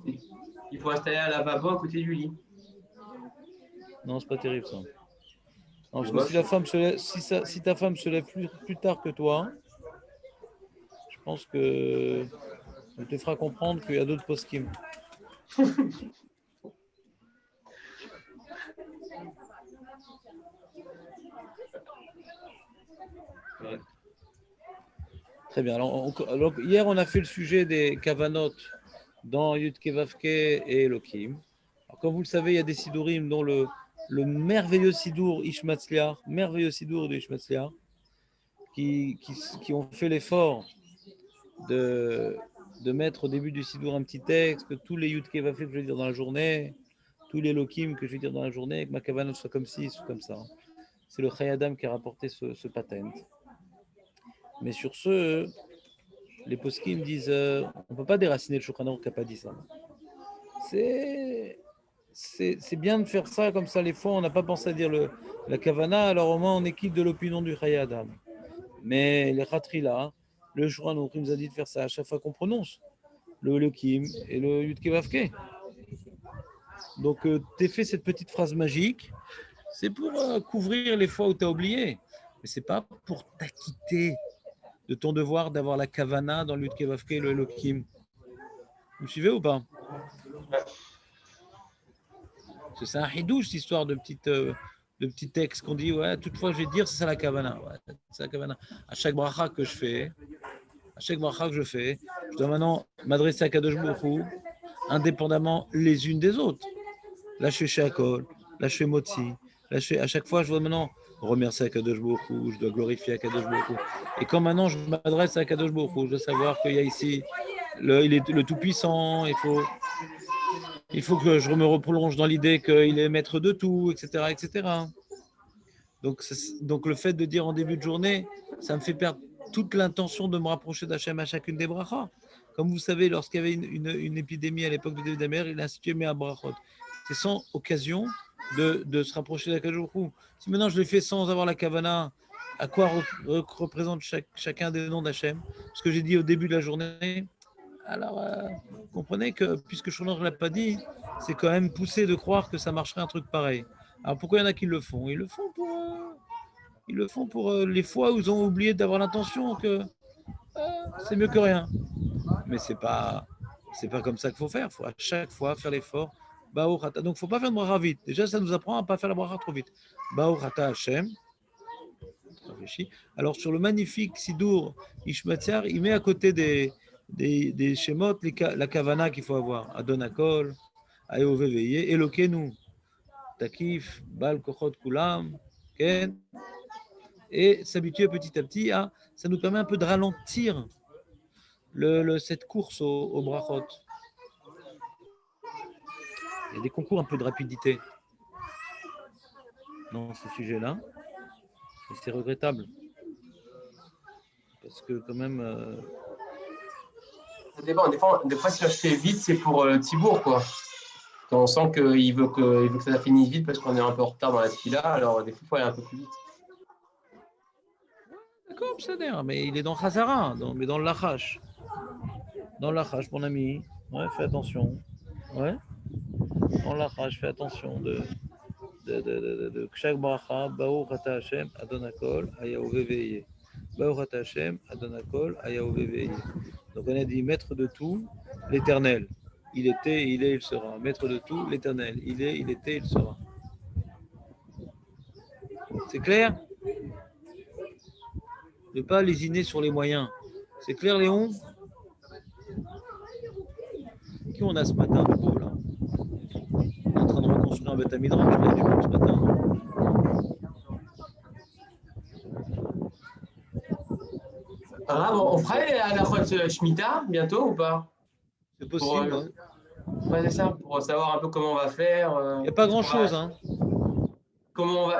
Il faut installer un lavabo à côté du lit. Non, c'est pas terrible ça. Non, parce que si ta femme se lève plus tard que toi, je pense que elle te fera comprendre qu'il y a d'autres poskim. Ouais. Très bien. Alors, hier, on a fait le sujet des kavanot dans Yudke Vavke et Elohim. Alors, comme vous le savez, il y a des sidourim dont le merveilleux sidour Ishmatzliar, merveilleux sidour de Ishmatzliar, qui ont fait l'effort de mettre au début du sidour un petit texte, que tous les Yudke Vavke que je vais dire dans la journée, tous les Elohim que je vais dire dans la journée, que ma kavanot soit comme ci, soit comme ça. C'est le Chayadam qui a rapporté ce patent. Mais sur ce, les poskim disent on ne peut pas déraciner le Shulchan Aruch qui n'a pas dit ça. C'est bien de faire ça comme ça. Les fois, on n'a pas pensé à dire la Kavana, alors au moins on est quitte de l'opinion du Chayei Adam. Mais les Khatri là, le Shulchan Aruch nous a dit de faire ça à chaque fois qu'on prononce le Kim et le Yudke Vavke. Donc, t'es fait cette petite phrase magique, c'est pour couvrir les fois où tu as oublié. Mais c'est pas pour t'acquitter de ton devoir d'avoir la kavana dans le Yudke Vavke et le Elohim. Vous me suivez ou pas? C'est un hidouche, cette histoire de petit texte qu'on dit, ouais, toutefois je vais dire, c'est ça la kavana. Ouais, c'est la kavana. À chaque bracha que je fais, je dois maintenant m'adresser à Kadosh Baruch Hu, indépendamment les unes des autres. Là, je fais Shakol, là, je fais Motzi, là, à chaque fois, je dois maintenant remercier Akadosh Baruch Hu, je dois glorifier Akadosh Baruch Hu. Et quand maintenant je m'adresse à Akadosh Baruch Hu, je dois savoir qu'il y a ici il est le Tout-Puissant, il faut que je me replonge dans l'idée qu'il est maître de tout, etc. etc. Donc le fait de dire en début de journée, ça me fait perdre toute l'intention de me rapprocher d'Hachem à chacune des brachas. Comme vous savez, lorsqu'il y avait une épidémie à l'époque de David Amer, il a institué mes brachot. C'est sans occasion de se rapprocher d'Akadosh Baruch Hu. Si maintenant je l'ai fait sans avoir la kavana, à quoi représente chacun des noms d'Hachem? Ce que j'ai dit au début de la journée. Alors, comprenez que, puisque Shonor ne l'a pas dit, c'est quand même poussé de croire que ça marcherait un truc pareil. Alors, pourquoi il y en a qui le font? Ils le font pour les fois où ils ont oublié d'avoir l'intention que c'est mieux que rien. Mais c'est pas comme ça qu'il faut faire. Il faut à chaque fois faire l'effort. Donc, il ne faut pas faire de bracha vite. Déjà, ça nous apprend à ne pas faire la bracha trop vite. Baruchata Hashem. Alors, sur le magnifique Sidour Ishmatziar, il met à côté des schémotes la kavana qu'il faut avoir. Adonakol, Ayehoveveye, Elokenu, Takif, Bal Kochot Kulam, Ken. Et s'habituer petit à petit à. Ça nous permet un peu de ralentir cette course au brachot. Il y a des concours un peu de rapidité dans ce sujet-là. Et c'est regrettable. Parce que quand même... Ça dépend. Des fois, si ça se fait vite, c'est pour Thibaut, quoi. Quand on sent qu'il veut que ça finisse vite parce qu'on est un peu en retard dans la fila, alors des fois, il faut aller un peu plus vite. D'accord, c'est-à-dire, mais il est dans Khazara, mais dans le Lachash. Dans le Lachash, mon ami. Ouais, fais attention. Ouais. Dans le Lachash, fais attention de Kshak Bracha, Baruch Ata Hashem, Adonakol, Ayahoveveye. Baruch Ata Hashem, Adonakol, Ayahoveveye. Donc on a dit maître de tout, l'éternel. Il était, il est, il sera. Maître de tout, l'éternel. Il est, il était, il sera. C'est clair? Ne pas lésiner sur les moyens. C'est clair, Léon? Qui on a ce matin, de beau, là? On est en train de reconstruire un Beth Midrash, je du coup, ce matin. On fera à la Chot Shemitah bientôt ou pas? C'est possible. Ouais, c'est ça, pour savoir un peu comment on va faire. Il n'y a pas grand-chose, hein. Comment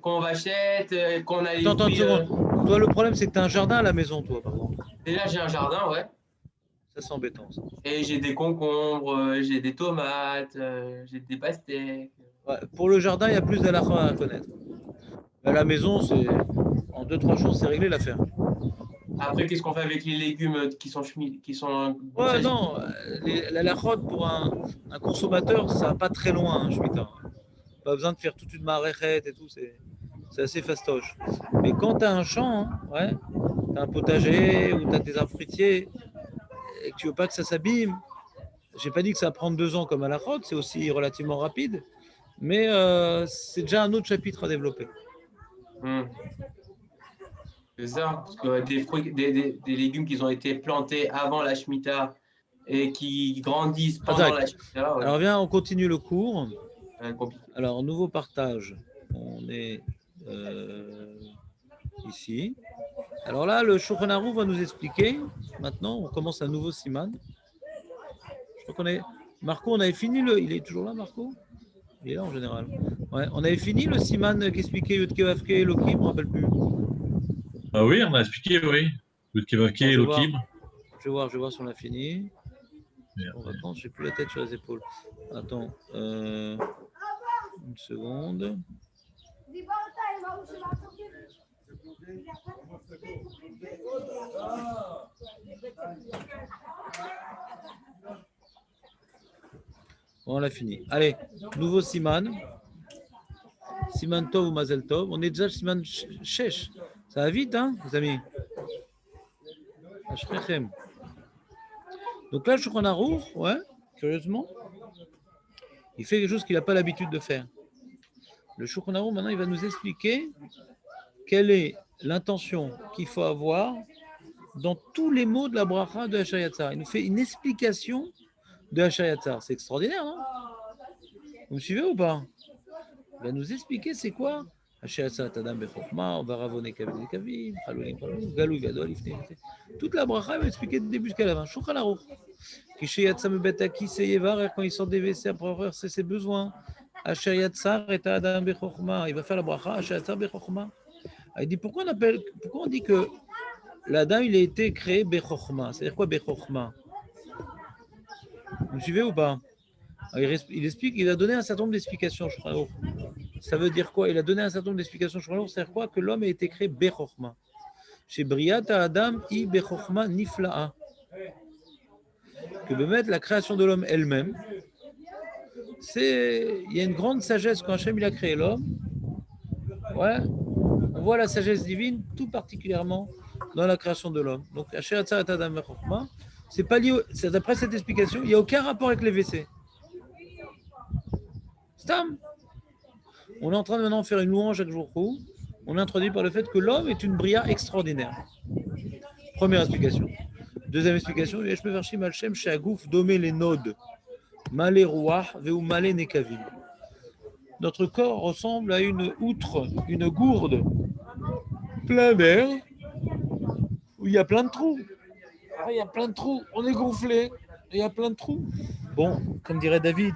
on va acheter, qu'on a les Attends une fruits, seconde. Toi, le problème, c'est que tu as un jardin à la maison, toi, par contre. Déjà, j'ai un jardin, ouais. Ça, c'est embêtant, ça. Et j'ai des concombres, j'ai des tomates, j'ai des pastèques. Ouais, pour le jardin, il y a plus d'halakha à connaître. À la maison, c'est en 2-3 jours, c'est réglé l'affaire. Après, qu'est-ce qu'on fait avec les légumes qui sont Ouais, non, la lachotte pour un consommateur, ça va pas très loin, hein, Shemitah. Pas besoin de faire toute une maréchette et tout, c'est assez fastoche. Mais quand tu as un champ, hein, ouais, tu as un potager ou tu as tes arbres fruitiers et que tu veux pas que ça s'abîme, j'ai pas dit que ça va prendre 2 ans comme à la lachotte, c'est aussi relativement rapide, mais c'est déjà un autre chapitre à développer. C'est ça, parce que des légumes qui ont été plantés avant la Shemitah et qui grandissent pendant la Shemitah. Ouais. Alors viens, on continue le cours. Alors, nouveau partage. On est ici. Alors là, le Shulchan Aruch va nous expliquer. Maintenant, on commence un nouveau siman. Je crois qu'on est... Marco, on avait fini le... Il est toujours là, Marco? Il est là en général. Ouais, on avait fini le siman qui expliquait Yudke Vavke Elohim, je ne me rappelle plus. Ah oui, on a expliqué, oui. Yudke Vavke Elohim. Je vais voir si on l'a fini. En vacances, j'ai plus la tête sur les épaules. Attends, une seconde. Bon, on l'a fini. Allez, nouveau siman. Siman Tov ou Mazel Tov. On est déjà siman Shesh. Ça va vite, hein, les amis. Ashrechem. Donc là, le Shulchan Aruch, ouais, curieusement, il fait quelque chose qu'il n'a pas l'habitude de faire. Le Shulchan Aruch, maintenant, il va nous expliquer quelle est l'intention qu'il faut avoir dans tous les mots de la bracha de Asher Yatzar. Il nous fait une explication de Asher Yatzar. C'est extraordinaire, non? Vous me suivez ou pas? Il va nous expliquer c'est quoi Toute la bracha est expliquée du début jusqu'à la fin. Shulchan Aruch. Quand il sort des WC après avoir fait ses besoins. Il va faire la bracha. Il dit pourquoi on dit que l'Adam il a été créé Bechorma. C'est-à-dire quoi Bechorma? Vous me suivez ou pas? Il explique, il a donné un certain nombre d'explications. Ça veut dire quoi? Il a donné un certain nombre d'explications. C'est-à-dire quoi? Que l'homme a été créé Bechorma. Chez Briat Adam I Bechorma Nifla'a. Que mettre la création de l'homme elle-même, il y a une grande sagesse quand Hachem il a créé l'homme. Ouais, on voit la sagesse divine tout particulièrement dans la création de l'homme. Donc, c'est pas lié. D'après cette explication, il n'y a aucun rapport avec les WC. Stam. On est en train de maintenant faire une louange chaque jour. On est introduit par le fait que l'homme est une bria extraordinaire. Première explication. Deuxième explication, Yesh mefarshim al shem she'agouf domé les nodes, malé ruach veu malé nekavim. Notre corps ressemble à une outre, une gourde, plein d'air, où il y a plein de trous. Il y a plein de trous, on est gonflé, il y a plein de trous. Bon, comme dirait David,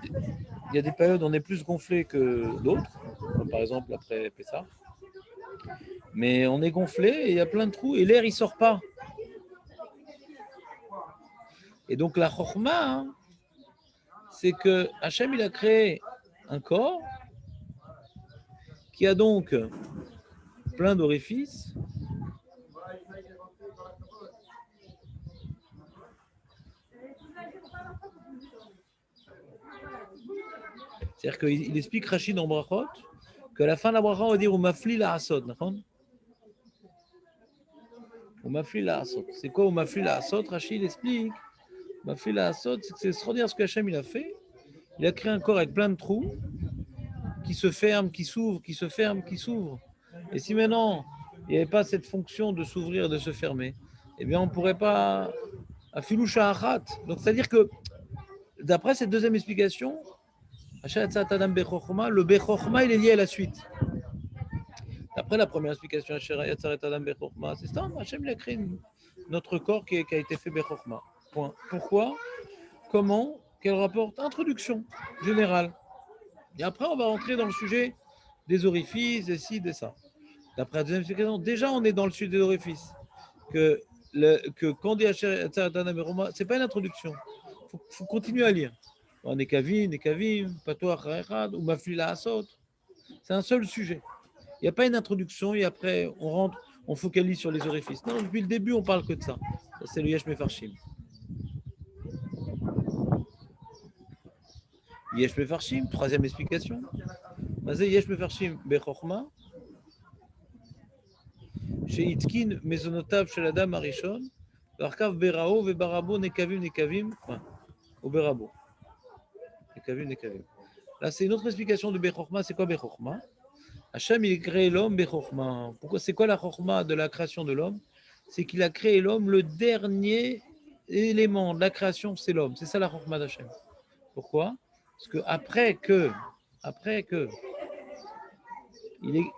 il y a des périodes où on est plus gonflé que d'autres, comme par exemple après Pessah. Mais on est gonflé et il y a plein de trous et l'air il sort pas. Et donc la chorma, c'est que Hachem il a créé un corps qui a donc plein d'orifices. C'est-à-dire qu'il explique Rachid dans Brachot qu'à la fin de la bracha, on va dire Umafli la asod. Umafli la asod. C'est quoi Umafli la asod? Rachid explique. Umafli la asod, c'est extraordinaire ce que Hachem il a fait. Il a créé un corps avec plein de trous qui se ferment, qui s'ouvrent, qui se ferment, qui s'ouvrent. Et si maintenant il n'y avait pas cette fonction de s'ouvrir, de se fermer, eh bien on ne pourrait pas afilou sha'achat. Donc c'est-à-dire que d'après cette deuxième explication, le Bechorma, il est lié à la suite. D'après la première explication, c'est ça, Hachem a créé notre corps qui a été fait Bechorma. Point. Pourquoi? Comment? Quel rapport? Introduction générale. Et après, on va rentrer dans le sujet des orifices, des ci, des ça. D'après la deuxième explication, déjà, on est dans le sujet des orifices. Que quand on dit c'est pas une introduction. Il faut continuer à lire. On est Nekavim, Patoach Ra'echad, ou Mafli la Asot. C'est un seul sujet. Il n'y a pas une introduction et après on rentre, on focalise sur les orifices. Non, depuis le début, on parle que de ça. Ça c'est le Yesh Mefarshim. Yesh Mefarshim, troisième explication. Mazé Yesh Mefarshim Bechorma. Chez Itkin, Mezonotav Shel Adam Arishon, Varkav Berao, Vebarabo, Nekavim, au Berabo. Là, c'est une autre explication de Bechorma. C'est quoi Bechorma? Hachem, il a créé l'homme Bechorma. Pourquoi? C'est quoi la Chorma de la création de l'homme? C'est qu'il a créé l'homme, le dernier élément de la création, c'est l'homme. C'est ça la Chorma d'Hachem. Pourquoi? Parce que après que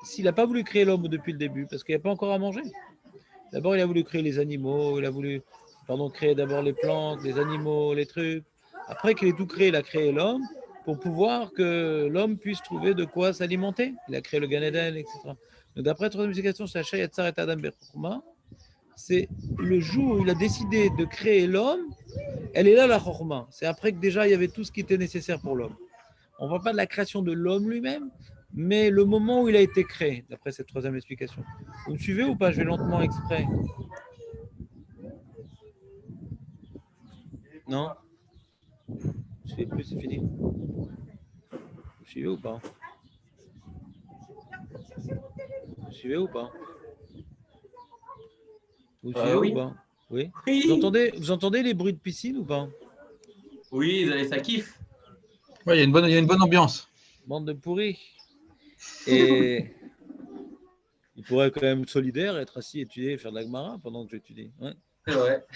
s'il n'a pas voulu créer l'homme depuis le début, parce qu'il n'y a pas encore à manger. D'abord, il a voulu créer les animaux, il a voulu créer d'abord les plantes, les animaux, les trucs. Après qu'il ait tout créé, il a créé l'homme pour pouvoir que l'homme puisse trouver de quoi s'alimenter. Il a créé le Gan Eden, etc. Donc d'après la troisième explication, c'est Hachem Yatzar et Adam Bechorma. C'est le jour où il a décidé de créer l'homme, elle est là la Chorma. C'est après que déjà il y avait tout ce qui était nécessaire pour l'homme. On ne parle pas de la création de l'homme lui-même, mais le moment où il a été créé, d'après cette troisième explication. Vous me suivez ou pas? Je vais lentement exprès. Non? Je ne fais plus, c'est fini. Vous suivez ou pas? Vous suivez ou pas? Vous suivez oui. ou pas? Oui. Oui. Vous entendez les bruits de piscine ou pas? Oui, ça kiffe. Ouais, il y a une bonne ambiance. Bande de pourris. Et il pourrait quand même solidaire, être assis, étudier, faire de la Gemara pendant que j'étudie. Ouais. C'est vrai.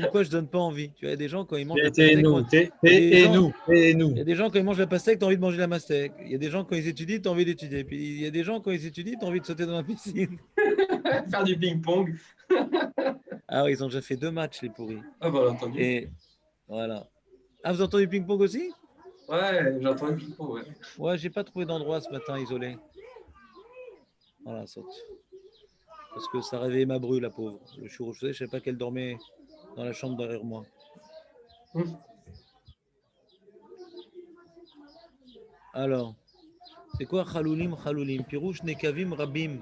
Comme quoi, je donne pas envie. Tu vois, il y a des gens, quand ils mangent la T'es pastèque, nous, il y a des nous. gens, quand ils mangent la pastèque, tu as envie de manger la pastèque. Il y a des gens, quand ils étudient, tu as envie d'étudier. Puis il y a des gens, quand ils étudient, tu as envie de sauter dans la piscine. Faire du ping-pong. Ah oui, ils ont déjà fait 2 matchs, les pourris. Ah, bah, entendu. Et voilà. Ah, vous entendez du ping-pong aussi? Ouais, j'entends le ping-pong, ouais. Ouais, j'ai pas trouvé d'endroit ce matin isolé. Voilà, saute. Parce que ça réveillait ma bru, la pauvre. Je suis rouge, je savais pas qu'elle dormait dans la chambre derrière moi. Alors, c'est quoi Chaloulim, Chaloulim? Pirouche, Nekavim, Rabim.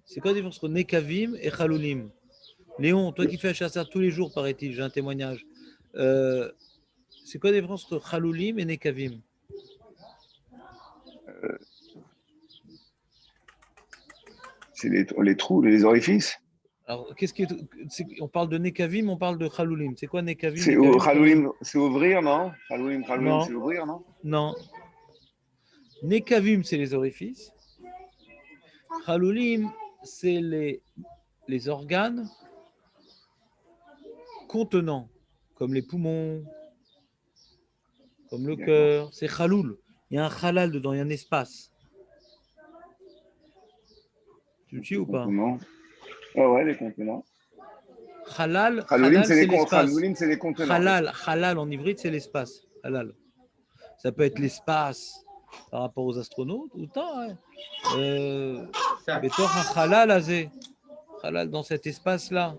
C'est quoi la différence entre Nekavim et Chaloulim? Léon, toi qui fais HSR tous les jours, paraît-il, j'ai un témoignage. C'est quoi la différence entre Chaloulim et Nekavim? C'est les trous, les orifices. Alors, on parle de Nekavim, on parle de Chaloulim. C'est quoi Nekavim? C'est Nekavim, Chaloulim, c'est ouvrir, non? Chaloulim, Non. c'est ouvrir, non? Non. Nekavim, c'est les orifices. Chaloulim, c'est les organes contenants, comme les poumons, comme le cœur. C'est chaloul. Il y a un halal dedans, il y a un espace. Tu me suis ou pas? Ah ouais, les contenants. Halal, c'est l'espace. c'est les contenants. Halal en ivrite, c'est l'espace. Halal. Ça peut être l'espace par rapport aux astronautes ou tant. Hein. Betor halal azé. Halal dans cet espace-là.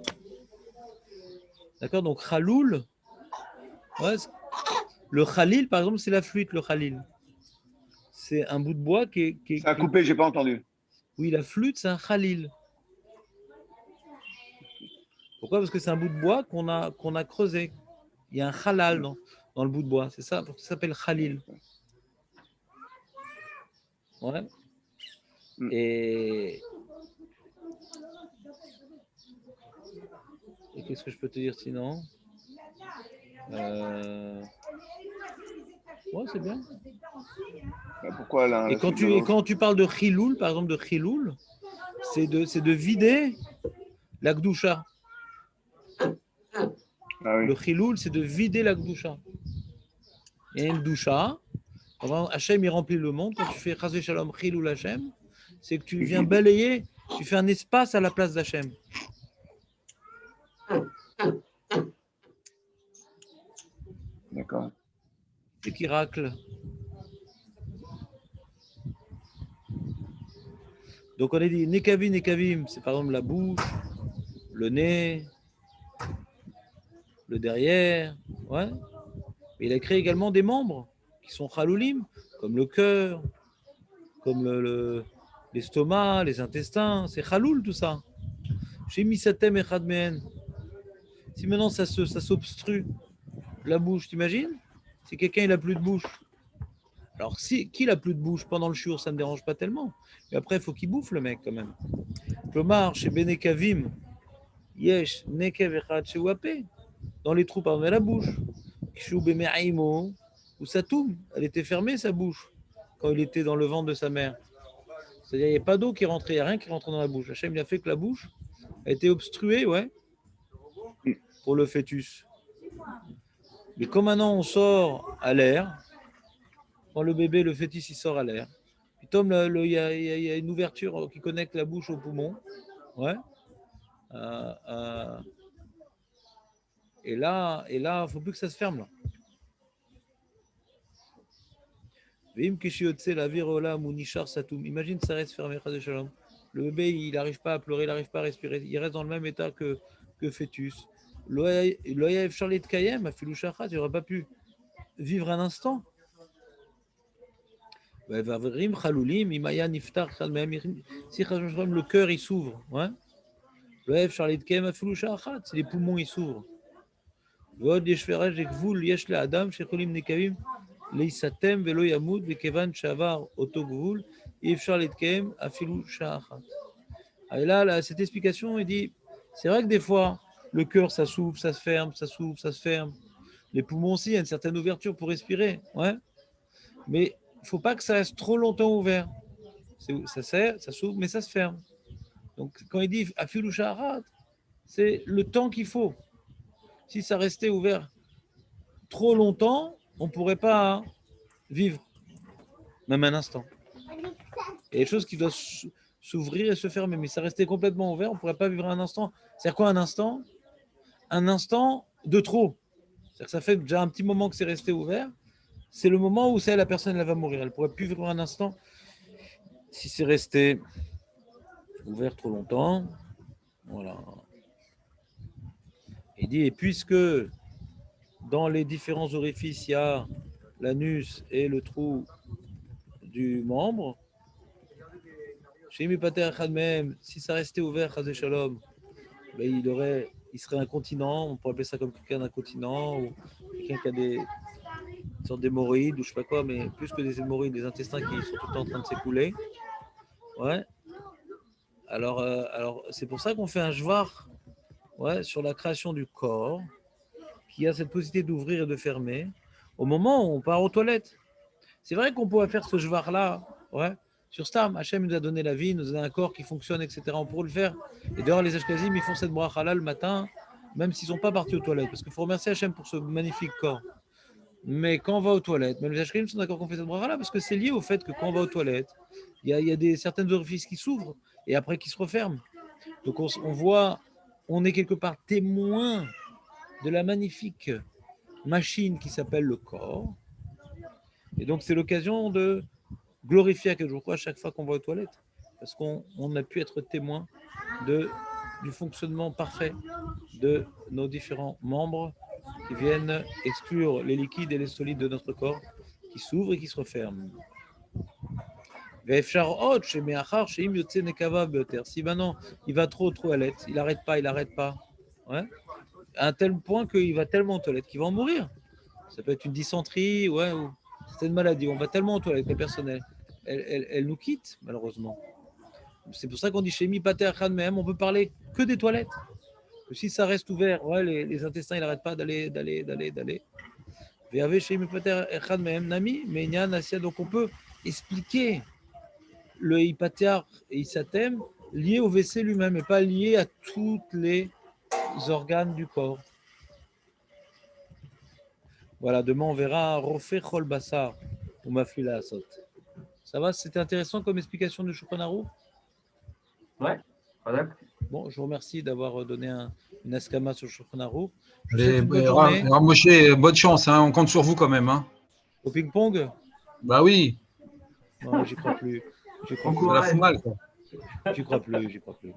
D'accord? Donc chaloul. Ouais, le khalil, par exemple, c'est la flûte, le khalil. C'est un bout de bois qui est. Ça a coupé, j'ai pas entendu. Oui, la flûte, c'est un khalil. Pourquoi? Parce que c'est un bout de bois qu'on a creusé. Il y a un halal dans le bout de bois. C'est ça, ça s'appelle khalil. Ouais. Et qu'est-ce que je peux te dire sinon? Ouais, c'est bien. Pourquoi là? Et quand tu parles de chiloul, par exemple de chiloul, c'est de vider la gdoucha. Ah oui. Le chiloul, c'est de vider la gdoucha. Et une gdoucha, Hachem, il remplit le monde. Quand tu fais chasé shalom chiloul Hachem, c'est que tu viens balayer, tu fais un espace à la place d'Hachem. D'accord. C'est qui racle. Donc on a dit Nekavim, Nekavim, c'est par exemple la bouche, le nez, le derrière, ouais. Mais il a créé également des membres qui sont chaloulim, comme le cœur, comme l'estomac, les intestins, c'est chaloul tout ça. Chez Misatem et Khadmehen. Si maintenant ça s'obstrue la bouche, t'imagines? Si quelqu'un n'a plus de bouche. Alors qui n'a plus de bouche pendant le shiur, ça ne me dérange pas tellement. Mais après, il faut qu'il bouffe le mec quand même. Klomar, chez Benekavim, Yesh, Nekev Echad, chez Wapé, dans les trous par la bouche. Kshu Beme'aimo, ou Satoum, elle était fermée sa bouche quand il était dans le ventre de sa mère. C'est-à-dire, il n'y a pas d'eau qui rentrait, il n'y a rien qui rentrait dans la bouche. Hachem, il a fait que la bouche a été obstruée, ouais, pour le fœtus. Mais comme maintenant on sort à l'air, quand le bébé, le fœtus, il sort à l'air, puis comme il y a une ouverture qui connecte la bouche au poumon, ouais. Et là, il ne faut plus que ça se ferme là. Imagine ça reste fermé, le bébé il n'arrive pas à pleurer, il n'arrive pas à respirer, il reste dans le même état que fœtus. L'Oyav Charlie de Kayem, il n'aurait pas pu vivre un instant. Si le cœur il s'ouvre, ouais. L'Oyav Charlie de Kayem, c'est les poumons ils s'ouvrent. להיסתם ולא ימות, וכיוון שעבר אותו גבול, אי אפשר להתקיים אפילו שעה אחת. Et là, cette explication, il dit, c'est vrai que des fois, le cœur, ça s'ouvre, ça se ferme, ça s'ouvre, ça se ferme. Les poumons aussi, il y a une certaine ouverture pour respirer, ouais. Mais il ne faut pas que ça reste trop longtemps ouvert. Ça s'ouvre, mais ça se ferme. Donc, quand il dit afilou sha'arat, c'est le temps qu'il faut. Si ça restait ouvert trop longtemps, on ne pourrait pas vivre, même un instant. Il y a des choses qui doivent s'ouvrir et se fermer, mais ça restait complètement ouvert, on ne pourrait pas vivre un instant. C'est-à-dire quoi un instant? Un instant de trop. C'est-à-dire que ça fait déjà un petit moment que c'est resté ouvert. C'est le moment où la personne elle va mourir. Elle ne pourrait plus vivre un instant si c'est resté ouvert trop longtemps. Voilà. Il dit, et puisque dans les différents orifices, il y a l'anus et le trou du membre, chez Mipater Khadmem, si ça restait ouvert, Chazé Shalom, ben il serait incontinent, on pourrait appeler ça comme quelqu'un d'incontinent, ou quelqu'un qui a des sortes d'hémorroïdes, ou je sais pas quoi, mais plus que des hémorroïdes, des intestins qui sont tout le temps en train de s'écouler. Ouais. Alors c'est pour ça qu'on fait un jvar sur la création du corps, qui a cette possibilité d'ouvrir et de fermer, au moment où on part aux toilettes. C'est vrai qu'on pourrait faire ce jvar-là, sur Stam. Hachem nous a donné la vie, nous a donné un corps qui fonctionne, etc. On pourrait le faire. Et d'ailleurs, les Ashkenazim, ils font cette bracha-là le matin, même s'ils ne sont pas partis aux toilettes, parce qu'il faut remercier Hachem pour ce magnifique corps. Mais quand on va aux toilettes, même les Ashkenazim sont d'accord qu'on fait cette bracha-là, parce que c'est lié au fait que quand on va aux toilettes, il y a certaines orifices qui s'ouvrent et après qui se referment. Donc on voit, on est quelque part témoin de la magnifique machine qui s'appelle le corps. Et donc c'est l'occasion de glorifier à chaque fois qu'on va aux toilettes, parce qu'on a pu être témoin du fonctionnement parfait de nos différents membres qui viennent exclure les liquides et les solides de notre corps, qui s'ouvrent et qui se referment. Si maintenant il va trop aux toilettes, il n'arrête pas, à un tel point qu'il va tellement aux toilettes qu'il va en mourir. Ça peut être une dysenterie, ou c'est une maladie. On va tellement aux toilettes, les personnes, elles nous quittent, malheureusement. C'est pour ça qu'on dit chez Mi Pater Khan même, on peut parler que des toilettes. Que si ça reste ouvert, les intestins, ils n'arrêtent pas d'aller. Chez Mi Pater Khan même, Nami, mais donc on peut expliquer le Hipater et Isatem lié au WC lui-même et pas lié à tous les organes du corps. Voilà, demain on verra Rofé Chol Bassar ou Mafila Asot. Ça va, c'était intéressant comme explication du Shulchan Aruch? Ouais, voilà. Bon, je vous remercie d'avoir donné une askama sur le Shulchan Aruch. Moshe, bonne chance, hein, on compte sur vous quand même. Hein. Au ping-pong? Bah oui. Non, j'y crois plus. C'est la finale, quoi. J'y crois plus.